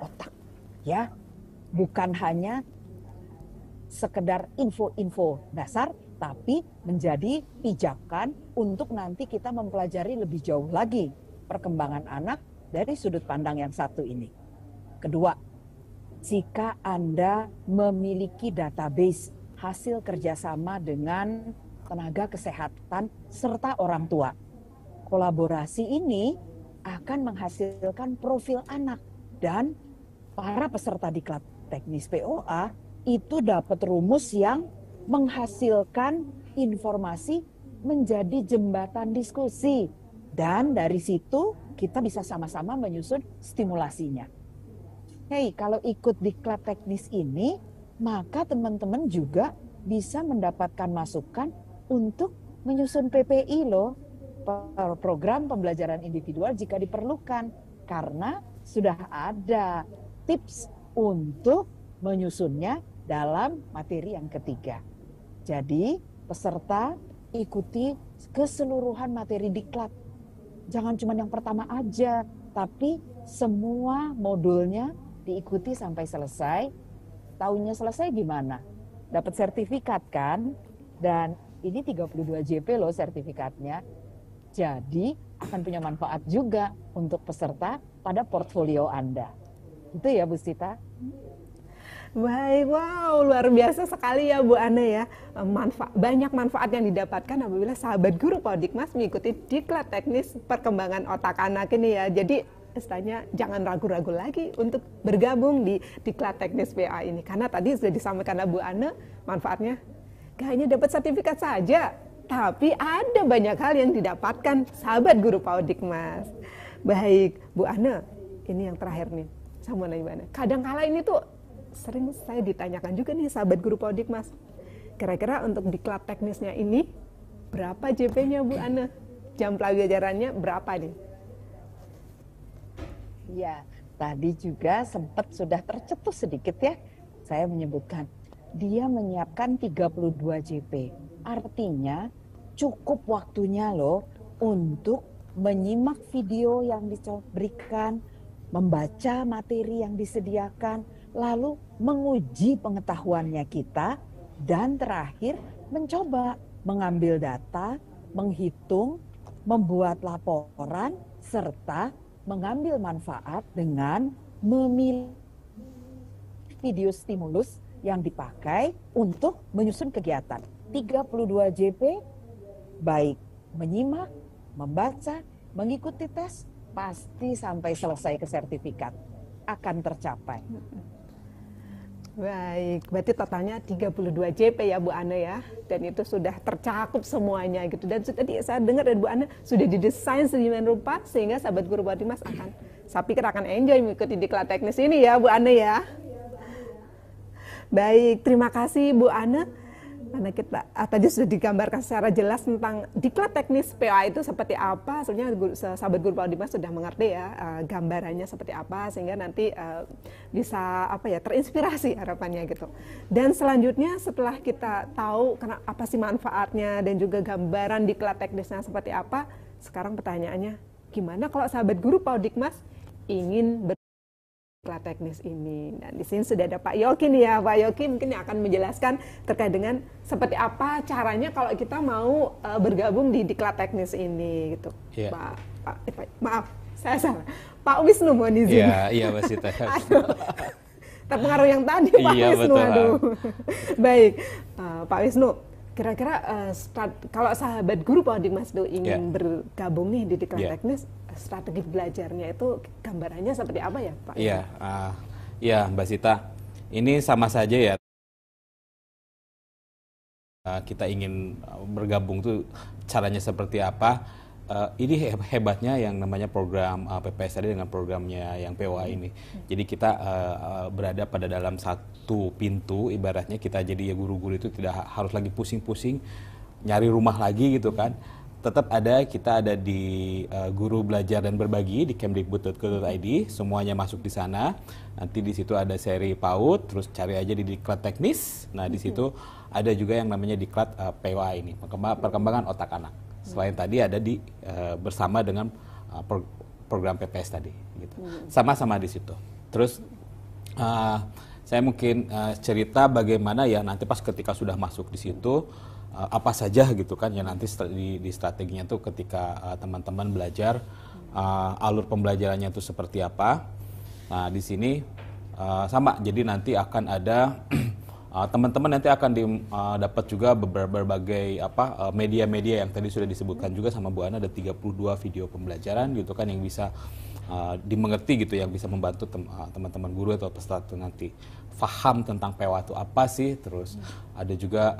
otak. Ya, bukan hanya sekedar info-info dasar, tapi menjadi pijakan untuk nanti kita mempelajari lebih jauh lagi perkembangan anak dari sudut pandang yang satu ini. Kedua, jika Anda memiliki database hasil kerjasama dengan tenaga kesehatan serta orang tua, kolaborasi ini akan menghasilkan profil anak, dan para peserta diklat teknis POA itu dapat rumus yang menghasilkan informasi menjadi jembatan diskusi, dan dari situ kita bisa sama-sama menyusun stimulasinya. Hey, kalau ikut diklat teknis ini, maka teman-teman juga bisa mendapatkan masukan untuk menyusun PPI loh, program pembelajaran individual jika diperlukan, karena sudah ada tips untuk menyusunnya dalam materi yang ketiga. Jadi peserta ikuti keseluruhan materi diklat. Jangan cuma yang pertama aja, tapi semua modulnya diikuti sampai selesai. Tahunnya selesai gimana? Dapat sertifikat kan? Dan ini 32 JP loh sertifikatnya. Jadi akan punya manfaat juga untuk peserta pada portfolio Anda. Itu ya Bu Sita. Baik, wow, luar biasa sekali ya Bu Ane ya. Banyak manfaat yang didapatkan apabila sahabat guru Paut Dikmas mengikuti diklat teknis perkembangan otak anak ini ya. Jadi istilahnya jangan ragu-ragu lagi untuk bergabung di diklat teknis PA ini. Karena tadi sudah disampaikan Bu Ane, manfaatnya gak hanya dapat sertifikat saja, tapi ada banyak hal yang didapatkan sahabat guru Paut Dikmas. Baik, Bu Ane, ini yang terakhir nih. Saya mau nanya Bu Ane, kadang-kala ini tuh sering saya ditanyakan juga nih sahabat guru Paut Dikmas, kira-kira untuk diklat teknisnya ini berapa JP-nya Bu Ane? Jam pelajarannya berapa nih? Ya, tadi juga sempat sudah tercetus sedikit ya. Saya menyebutkan dia menyiapkan 32 JP. Artinya cukup waktunya loh untuk menyimak video yang diberikan, membaca materi yang disediakan, lalu menguji pengetahuannya kita, dan terakhir mencoba mengambil data, menghitung, membuat laporan, serta mengambil manfaat dengan memilih video stimulus yang dipakai untuk menyusun kegiatan. 32 JP, baik menyimak, membaca, mengikuti tes, pasti sampai selesai ke sertifikat akan tercapai. Baik, berarti totalnya 32 JP ya Bu Ane ya, dan itu sudah tercakup semuanya gitu. Dan tadi saya dengar dari Bu Ane sudah didesain sedemikian rupa sehingga sahabat guru Paut Dikmas saya pikir akan enjoy mengikuti diklat teknis ini ya Bu Ane ya. Baik, terima kasih Bu Ane. Karena kita tadi sudah digambarkan secara jelas tentang diklat teknis PA itu seperti apa. Sebenarnya sahabat guru Paut Dikmas sudah mengerti ya gambarannya seperti apa, sehingga nanti bisa terinspirasi harapannya gitu. Dan selanjutnya setelah kita tahu apa sih manfaatnya dan juga gambaran diklat teknisnya seperti apa, sekarang pertanyaannya gimana kalau sahabat guru Paut Dikmas ingin diklat teknis ini. Dan di sini sudah ada Pak Yoki nih ya. Pak Yoki mungkin akan menjelaskan terkait dengan seperti apa caranya kalau kita mau bergabung di diklat teknis ini gitu. Yeah. Maaf, saya salah. Pak Wisnu mohon izin. Iya Mbak Sita. Terpengaruh yang tadi Pak Wisnu. Aduh. Baik, Pak Wisnu. Kira-kira kalau sahabat guru Paut Dikmas itu ingin bergabung nih di diklat teknis, strategi belajarnya itu gambarannya seperti apa ya Pak? Iya, Mbak Sita. Ini sama saja ya. Kita ingin bergabung tuh caranya seperti apa? ini hebatnya yang namanya program PPS tadi dengan programnya yang POA ini. Jadi kita berada pada dalam satu pintu, ibaratnya kita jadi guru-guru itu tidak harus lagi pusing-pusing nyari rumah lagi gitu kan. Tetap kita ada di Guru Belajar dan Berbagi di kemdikbud.go.id, semuanya masuk di sana. Nanti di situ ada seri PAUD, terus cari aja di diklat teknis. Nah di situ ada juga yang namanya diklat POA ini, perkembangan otak anak. Selain tadi ada bersama dengan program PPS tadi, gitu. Sama-sama di situ. Terus saya mungkin cerita bagaimana ya nanti pas ketika sudah masuk di situ apa saja gitu kan ya nanti di strateginya tuh ketika teman-teman belajar alur pembelajarannya itu seperti apa. Nah di sini sama, jadi nanti akan ada teman-teman nanti akan dapat juga berbagai media-media yang tadi sudah disebutkan juga sama Bu Ana, ada 32 video pembelajaran gitu kan yang bisa dimengerti gitu, yang bisa membantu teman-teman guru atau peserta nanti paham tentang POA itu apa sih. Terus ada juga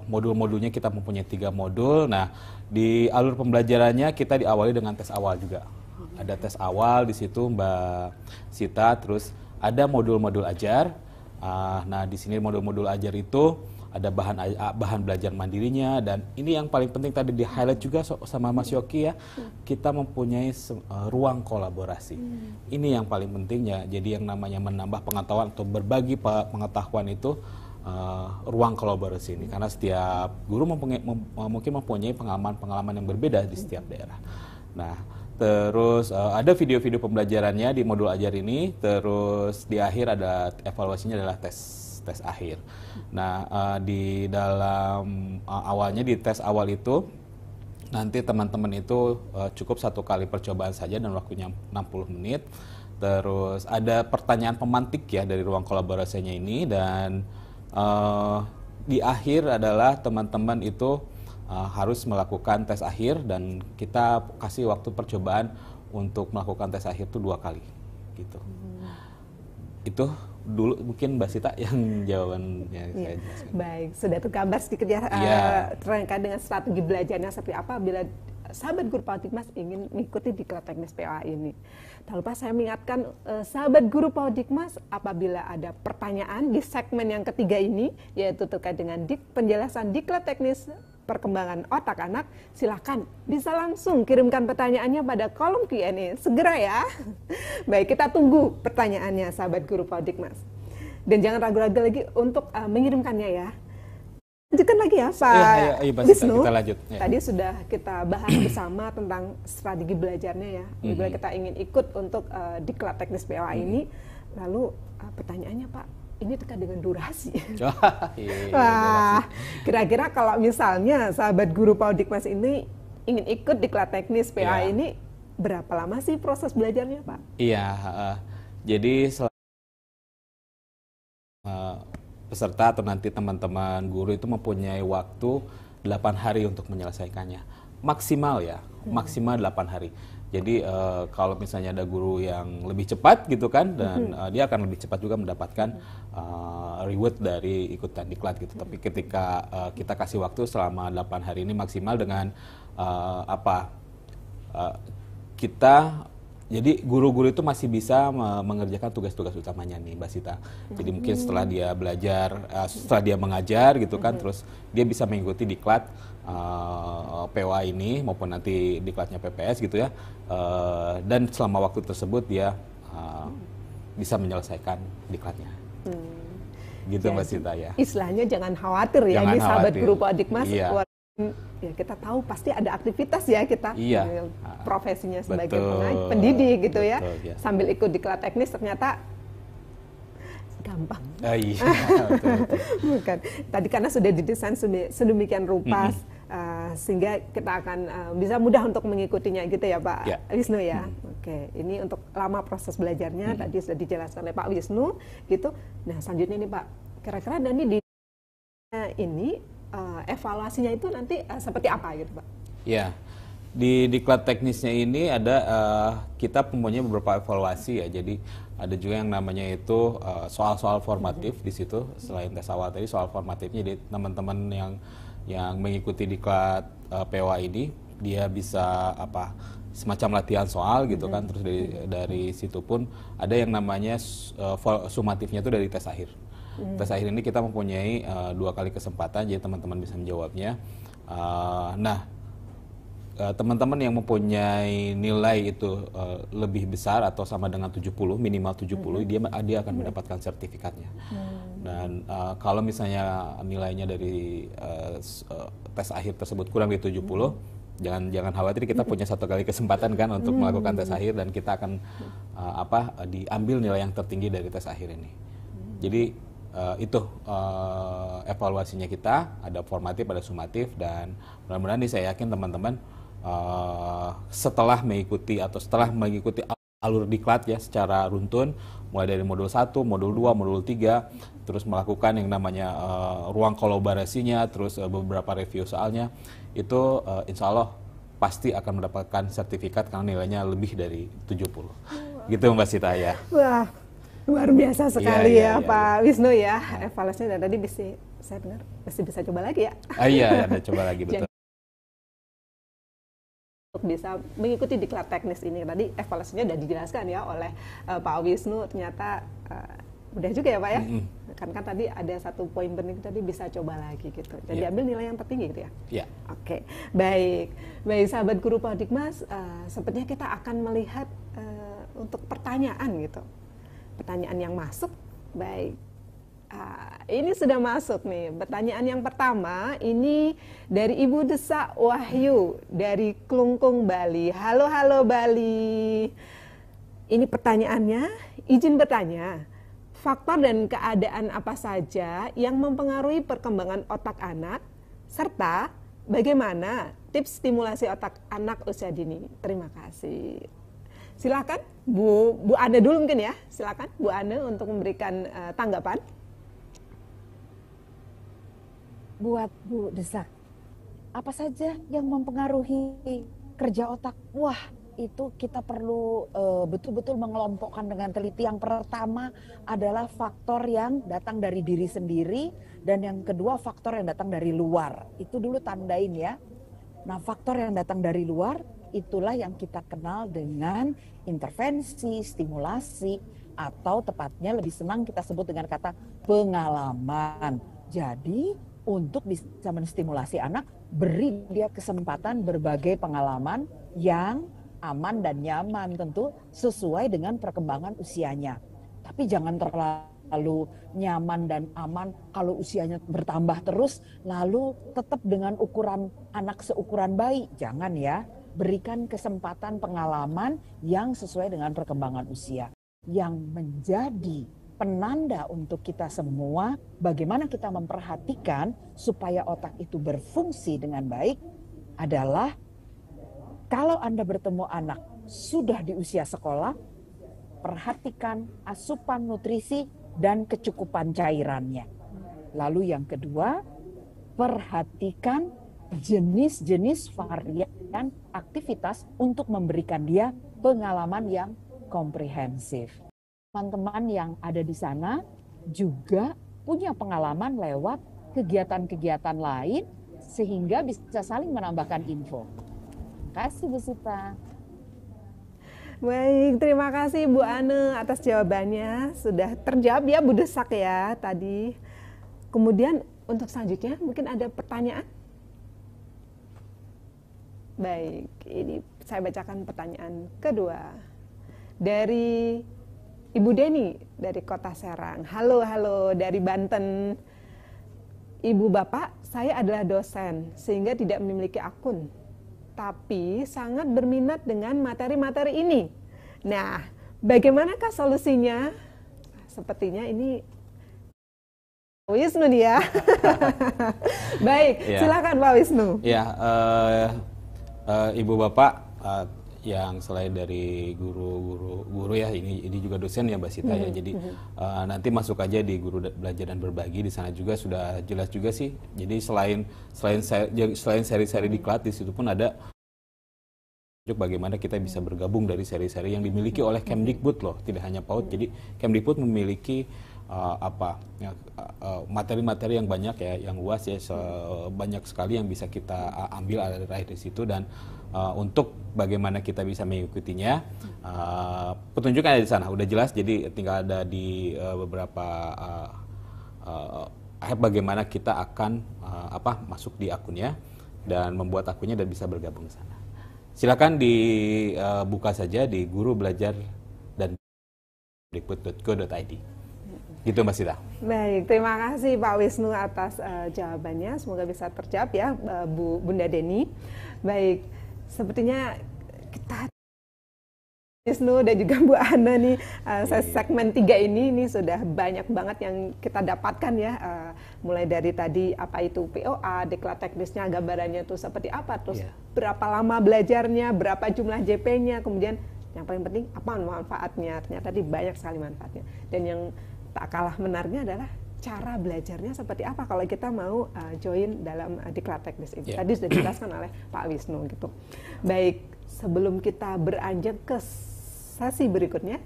modul-modulnya, kita mempunyai 3 modul. Nah di alur pembelajarannya kita diawali dengan tes awal juga. Ada tes awal di situ Mbak Sita, terus ada modul-modul ajar. Nah di sini modul-modul ajar itu ada bahan belajar mandirinya, dan ini yang paling penting tadi di highlight juga sama Mas Yoki ya, kita mempunyai ruang kolaborasi. Ini yang paling pentingnya. Jadi yang namanya menambah pengetahuan atau berbagi pengetahuan itu ruang kolaborasi ini, karena setiap guru mungkin mempunyai pengalaman yang berbeda di setiap daerah. Nah terus ada video-video pembelajarannya di modul ajar ini, terus di akhir ada evaluasinya adalah tes akhir. Nah di dalam awalnya di tes awal itu nanti teman-teman itu cukup 1 kali percobaan saja dan waktunya 60 menit. Terus ada pertanyaan pemantik ya dari ruang kolaborasinya ini, dan di akhir adalah teman-teman itu harus melakukan tes akhir, dan kita kasih waktu percobaan untuk melakukan tes akhir itu 2 kali gitu. Itu dulu mungkin Mbak Sita yang jawabannya saya jelaskan. Baik, sudah tergambar sedikit ya terangkat dengan strategi belajarnya seperti apa bila sahabat guru PAUD Dikmas ingin mengikuti diklat teknis POA ini. Tak lupa saya mengingatkan sahabat guru PAUD Dikmas, apabila ada pertanyaan di segmen yang ketiga ini, yaitu terkait dengan penjelasan diklat teknis perkembangan otak anak, silakan bisa langsung kirimkan pertanyaannya pada kolom Q&A. Segera ya. Baik, kita tunggu pertanyaannya sahabat guru PAUD Dikmas. Dan jangan ragu-ragu lagi untuk mengirimkannya ya. Lanjutkan lagi ya Pak Wisnu. Kita lanjut. Ya. Tadi sudah kita bahas bersama tentang strategi belajarnya ya. Bila kita ingin ikut untuk diklat teknis POA ini, lalu pertanyaannya Pak, ini terkait dengan durasi. Wah, kira-kira kalau misalnya sahabat guru PAUD Dikmas ini ingin ikut diklat teknis POA ini, berapa lama sih proses belajarnya Pak? Iya, jadi peserta atau nanti teman-teman guru itu mempunyai waktu 8 hari untuk menyelesaikannya. Maksimal ya, maksimal 8 hari. Jadi kalau misalnya ada guru yang lebih cepat gitu kan, dan dia akan lebih cepat juga mendapatkan reward dari ikutan diklat gitu. Tapi ketika kita kasih waktu selama 8 hari ini maksimal dengan jadi guru-guru itu masih bisa mengerjakan tugas-tugas utamanya nih Mbak Sita. Jadi mungkin setelah dia belajar, setelah dia mengajar gitu kan, terus dia bisa mengikuti diklat POA ini maupun nanti diklatnya PPS gitu ya. Dan selama waktu tersebut dia bisa menyelesaikan diklatnya. Gitu Mbak Sita ya. Istilahnya jangan khawatir ya, ini sahabat guru PAUD Dikmas. Ya kita tahu pasti ada aktivitas ya kita, profesinya sebagai pendidik gitu ya. Sambil ikut diklat teknis ternyata gampang. Bukan. Tadi karena sudah didesain sedemikian rupa sehingga kita akan bisa mudah untuk mengikutinya gitu ya Pak Wisnu ya. Oke, ini untuk lama proses belajarnya tadi sudah dijelaskan oleh Pak Wisnu gitu. Nah selanjutnya nih Pak, kira-kira di ini evaluasinya itu nanti seperti apa gitu Pak? Ya, di diklat teknisnya ini ada kita mempunyai beberapa evaluasi ya. Jadi ada juga yang namanya itu soal-soal formatif di situ. Selain tes awal tadi, soal formatifnya, jadi teman-teman yang mengikuti diklat POA ini dia bisa semacam latihan soal gitu kan. Terus dari situ pun ada yang namanya sumatifnya itu dari tes akhir. Tes akhir ini kita mempunyai 2 kali kesempatan, jadi teman-teman bisa menjawabnya. Teman-teman yang mempunyai nilai itu lebih besar atau sama dengan 70, minimal 70, dia akan mendapatkan sertifikatnya. Dan kalau misalnya nilainya dari tes akhir tersebut kurang dari 70, jangan khawatir, kita punya 1 kali kesempatan kan untuk melakukan tes akhir, dan kita akan diambil nilai yang tertinggi dari tes akhir ini. Jadi itu evaluasinya kita, ada formatif, ada sumatif, dan mudah-mudahan saya yakin teman-teman setelah mengikuti alur diklat ya secara runtun, mulai dari modul 1, modul 2, modul 3, terus melakukan yang namanya ruang kolaborasinya, terus beberapa review soalnya, itu insya Allah pasti akan mendapatkan sertifikat karena nilainya lebih dari 70. Gitu Mbak Sita ya. Wah, luar biasa sekali Pak Wisnu ya. Evaluasinya, dan tadi saya dengar bisa coba lagi ya. Iya, ada coba lagi, betul. Bisa mengikuti diklat teknis ini, tadi evaluasinya sudah dijelaskan ya oleh Pak Wisnu, ternyata udah juga ya Pak ya. Kan tadi ada 1 poin penting tadi, bisa coba lagi gitu, dan diambil nilai yang tertinggi gitu ya. Iya. Oke, baik sahabat guru Paut Dikmas, sepertinya kita akan melihat untuk pertanyaan gitu, pertanyaan yang masuk. Baik, ini sudah masuk nih. Pertanyaan yang pertama ini dari Ibu Desak Wahyu dari Klungkung, Bali. Halo Bali. Ini pertanyaannya, izin bertanya, faktor dan keadaan apa saja yang mempengaruhi perkembangan otak anak, serta bagaimana tips stimulasi otak anak usia dini? Terima kasih. Silakan Bu Ane dulu mungkin ya. Silakan Bu Ane untuk memberikan tanggapan. Buat Bu Desak, apa saja yang mempengaruhi kerja otak? Wah, itu kita perlu betul-betul mengelompokkan dengan teliti. Yang pertama adalah faktor yang datang dari diri sendiri, dan yang kedua faktor yang datang dari luar. Itu dulu tandain ya. Nah, faktor yang datang dari luar itulah yang kita kenal dengan intervensi, stimulasi, atau tepatnya lebih senang kita sebut dengan kata pengalaman. Jadi untuk bisa menstimulasi anak, beri dia kesempatan berbagai pengalaman yang aman dan nyaman, tentu sesuai dengan perkembangan usianya. Tapi jangan terlalu nyaman dan aman kalau usianya bertambah terus, lalu tetap dengan ukuran anak seukuran bayi. Jangan ya, berikan kesempatan pengalaman yang sesuai dengan perkembangan usia. Yang menjadi penanda untuk kita semua bagaimana kita memperhatikan supaya otak itu berfungsi dengan baik adalah kalau Anda bertemu anak sudah di usia sekolah, perhatikan asupan nutrisi dan kecukupan cairannya. Lalu yang kedua, perhatikan jenis-jenis varian aktivitas untuk memberikan dia pengalaman yang komprehensif. Teman-teman yang ada di sana juga punya pengalaman lewat kegiatan-kegiatan lain sehingga bisa saling menambahkan info. Terima kasih Bu Sita. Baik, terima kasih Bu Ane atas jawabannya. Sudah terjawab ya Bu Desak ya tadi. Kemudian untuk selanjutnya mungkin ada pertanyaan? Baik, ini saya bacakan pertanyaan kedua. Dari Ibu Deni dari Kota Serang. Halo dari Banten. Ibu Bapak, saya adalah dosen sehingga tidak memiliki akun, tapi sangat berminat dengan materi-materi ini. Nah, bagaimanakah solusinya? Sepertinya ini Wisnu nih ya. Baik, ya. Silakan Pak Wisnu. Ya, Ibu Bapak yang selain dari guru ya, ini juga dosen ya Mbak Sita ya. Jadi nanti masuk aja di Guru Belajar dan Berbagi, di sana juga sudah jelas juga sih. Jadi selain seri-seri diklat, di situ pun ada bagaimana kita bisa bergabung dari seri-seri yang dimiliki oleh Kemdikbud loh, tidak hanya PAUD. Jadi Kemdikbud memiliki materi-materi yang banyak ya, yang luas ya, banyak sekali yang bisa kita ambil dari situ. Dan untuk bagaimana kita bisa mengikutinya, petunjuknya ada di sana, udah jelas. Jadi tinggal ada di beberapa bagaimana kita akan masuk di akunnya dan membuat akunnya dan bisa bergabung di sana. Silakan dibuka saja di Guru Belajar dan Kemdikbud.go.id. Gitu Mbak Sita. Baik, terima kasih Pak Wisnu atas jawabannya. Semoga bisa terjawab ya Bunda Deni. Baik, sepertinya kita Wisnu dan juga Bu Ana nih, segmen 3 ini sudah banyak banget yang kita dapatkan ya, mulai dari tadi apa itu POA, diklat teknisnya, gambarannya itu seperti apa, terus berapa lama belajarnya, berapa jumlah JP-nya, kemudian yang paling penting apa manfaatnya. Ternyata tadi banyak sekali manfaatnya. Dan yang tak kalah menariknya adalah cara belajarnya seperti apa kalau kita mau join dalam diklat teknis ini. Tadi sudah dijelaskan oleh Pak Wisnu gitu. Baik, sebelum kita beranjak ke sesi berikutnya,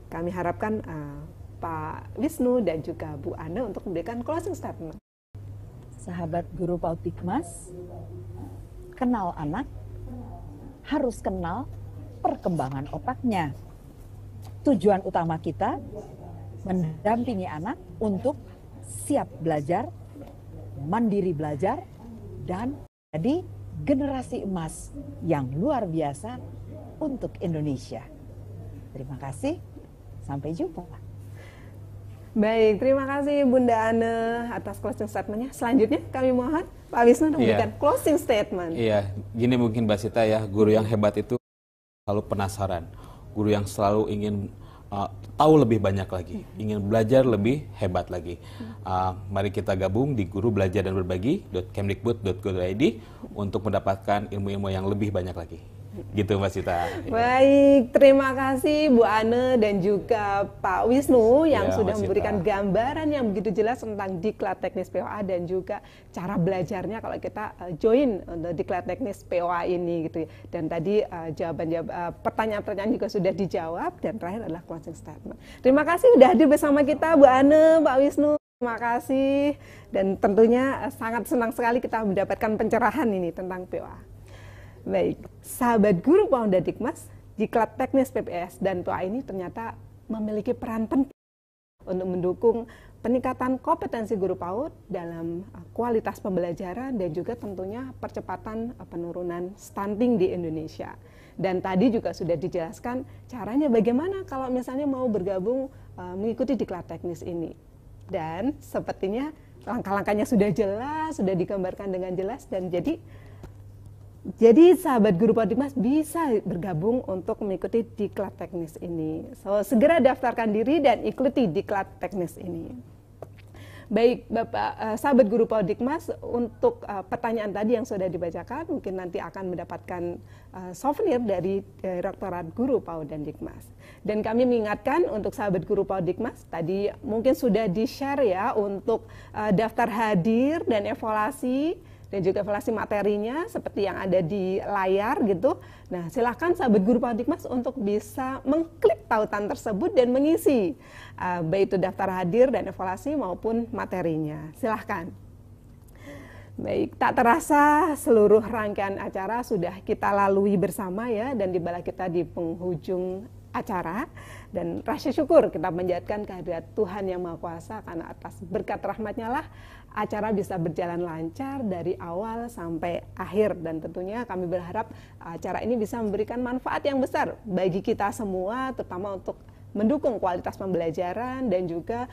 kami harapkan Pak Wisnu dan juga Bu Ana untuk memberikan closing statement. Sahabat Guru PAUD Dikmas, kenal anak, harus kenal perkembangan otaknya. Tujuan utama kita mendampingi anak untuk siap belajar, mandiri belajar, dan jadi generasi emas yang luar biasa untuk Indonesia. Terima kasih, sampai jumpa. Baik, terima kasih Bunda Ana atas closing statement-nya. Selanjutnya kami mohon Pak Wisnu memberikan closing statement. Iya, gini mungkin Mbak Sita ya, guru yang hebat itu selalu penasaran. Guru yang selalu ingin tahu lebih banyak lagi, ingin belajar lebih hebat lagi. Mari kita gabung di Guru Belajar dan Berbagi.kemdikbud.go.id untuk mendapatkan ilmu-ilmu yang lebih banyak lagi. Gitu Mbak Sita. Baik, terima kasih Bu Ana dan juga Pak Wisnu yang sudah memberikan gambaran yang begitu jelas tentang diklat teknis POA dan juga cara belajarnya kalau kita join untuk diklat teknis POA ini gitu ya. Dan tadi pertanyaan-pertanyaan juga sudah dijawab dan terakhir adalah closing statement. Terima kasih sudah hadir bersama kita Bu Ana, Pak Wisnu. Terima kasih dan tentunya sangat senang sekali kita mendapatkan pencerahan ini tentang POA. Baik, sahabat Guru PAUD dan Dikmas, diklat teknis PPS dan POA ini ternyata memiliki peran penting untuk mendukung peningkatan kompetensi guru PAUD dalam kualitas pembelajaran dan juga tentunya percepatan penurunan stunting di Indonesia. Dan tadi juga sudah dijelaskan caranya bagaimana kalau misalnya mau bergabung mengikuti diklat teknis ini. Dan sepertinya langkah-langkahnya sudah jelas, sudah digambarkan dengan jelas dan jadi sahabat Guru PAUD Dikmas bisa bergabung untuk mengikuti diklat teknis ini. So, segera daftarkan diri dan ikuti diklat teknis ini. Baik, sahabat Guru PAUD Dikmas, untuk pertanyaan tadi yang sudah dibacakan, mungkin nanti akan mendapatkan souvenir dari Direktorat Guru PAUD dan Dikmas. Dan kami mengingatkan untuk sahabat Guru PAUD Dikmas, tadi mungkin sudah di-share ya untuk daftar hadir dan evaluasi, dan juga evaluasi materinya seperti yang ada di layar gitu. Nah, silakan sahabat Guru PAUD Dikmas untuk bisa mengklik tautan tersebut dan mengisi baik itu daftar hadir dan evaluasi maupun materinya. Silahkan. Baik, tak terasa seluruh rangkaian acara sudah kita lalui bersama ya, dan tibalah kita di penghujung acara. Dan rasa syukur kita menjadikan kehadirat Tuhan Yang Maha Kuasa karena atas berkat rahmat-Nya lah acara bisa berjalan lancar dari awal sampai akhir. Dan tentunya kami berharap acara ini bisa memberikan manfaat yang besar bagi kita semua, terutama untuk mendukung kualitas pembelajaran dan juga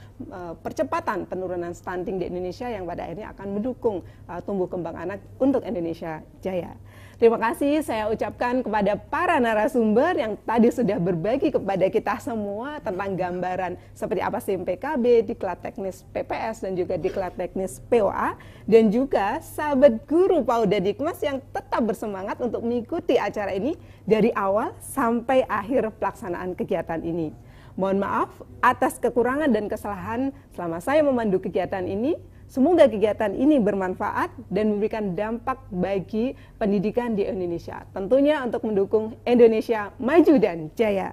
percepatan penurunan stunting di Indonesia yang pada akhirnya akan mendukung tumbuh kembang anak untuk Indonesia Jaya. Terima kasih saya ucapkan kepada para narasumber yang tadi sudah berbagi kepada kita semua tentang gambaran seperti apa sih PKB, diklat teknis PPS dan juga diklat teknis POA, dan juga sahabat Guru PAUD dan Dikmas yang tetap bersemangat untuk mengikuti acara ini dari awal sampai akhir pelaksanaan kegiatan ini. Mohon maaf atas kekurangan dan kesalahan selama saya memandu kegiatan ini. Semoga kegiatan ini bermanfaat dan memberikan dampak bagi pendidikan di Indonesia. Tentunya untuk mendukung Indonesia maju dan jaya.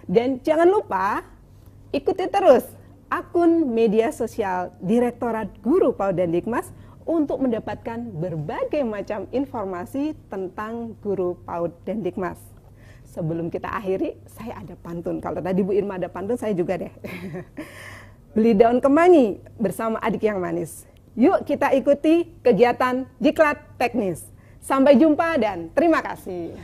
Dan jangan lupa ikuti terus akun media sosial Direktorat Guru PAUD dan Dikmas untuk mendapatkan berbagai macam informasi tentang guru PAUD dan Dikmas. Sebelum kita akhiri, saya ada pantun. Kalau tadi Bu Irma ada pantun, saya juga deh. Beli daun kemangi bersama adik yang manis. Yuk kita ikuti kegiatan Diklat Teknis. Sampai jumpa dan terima kasih.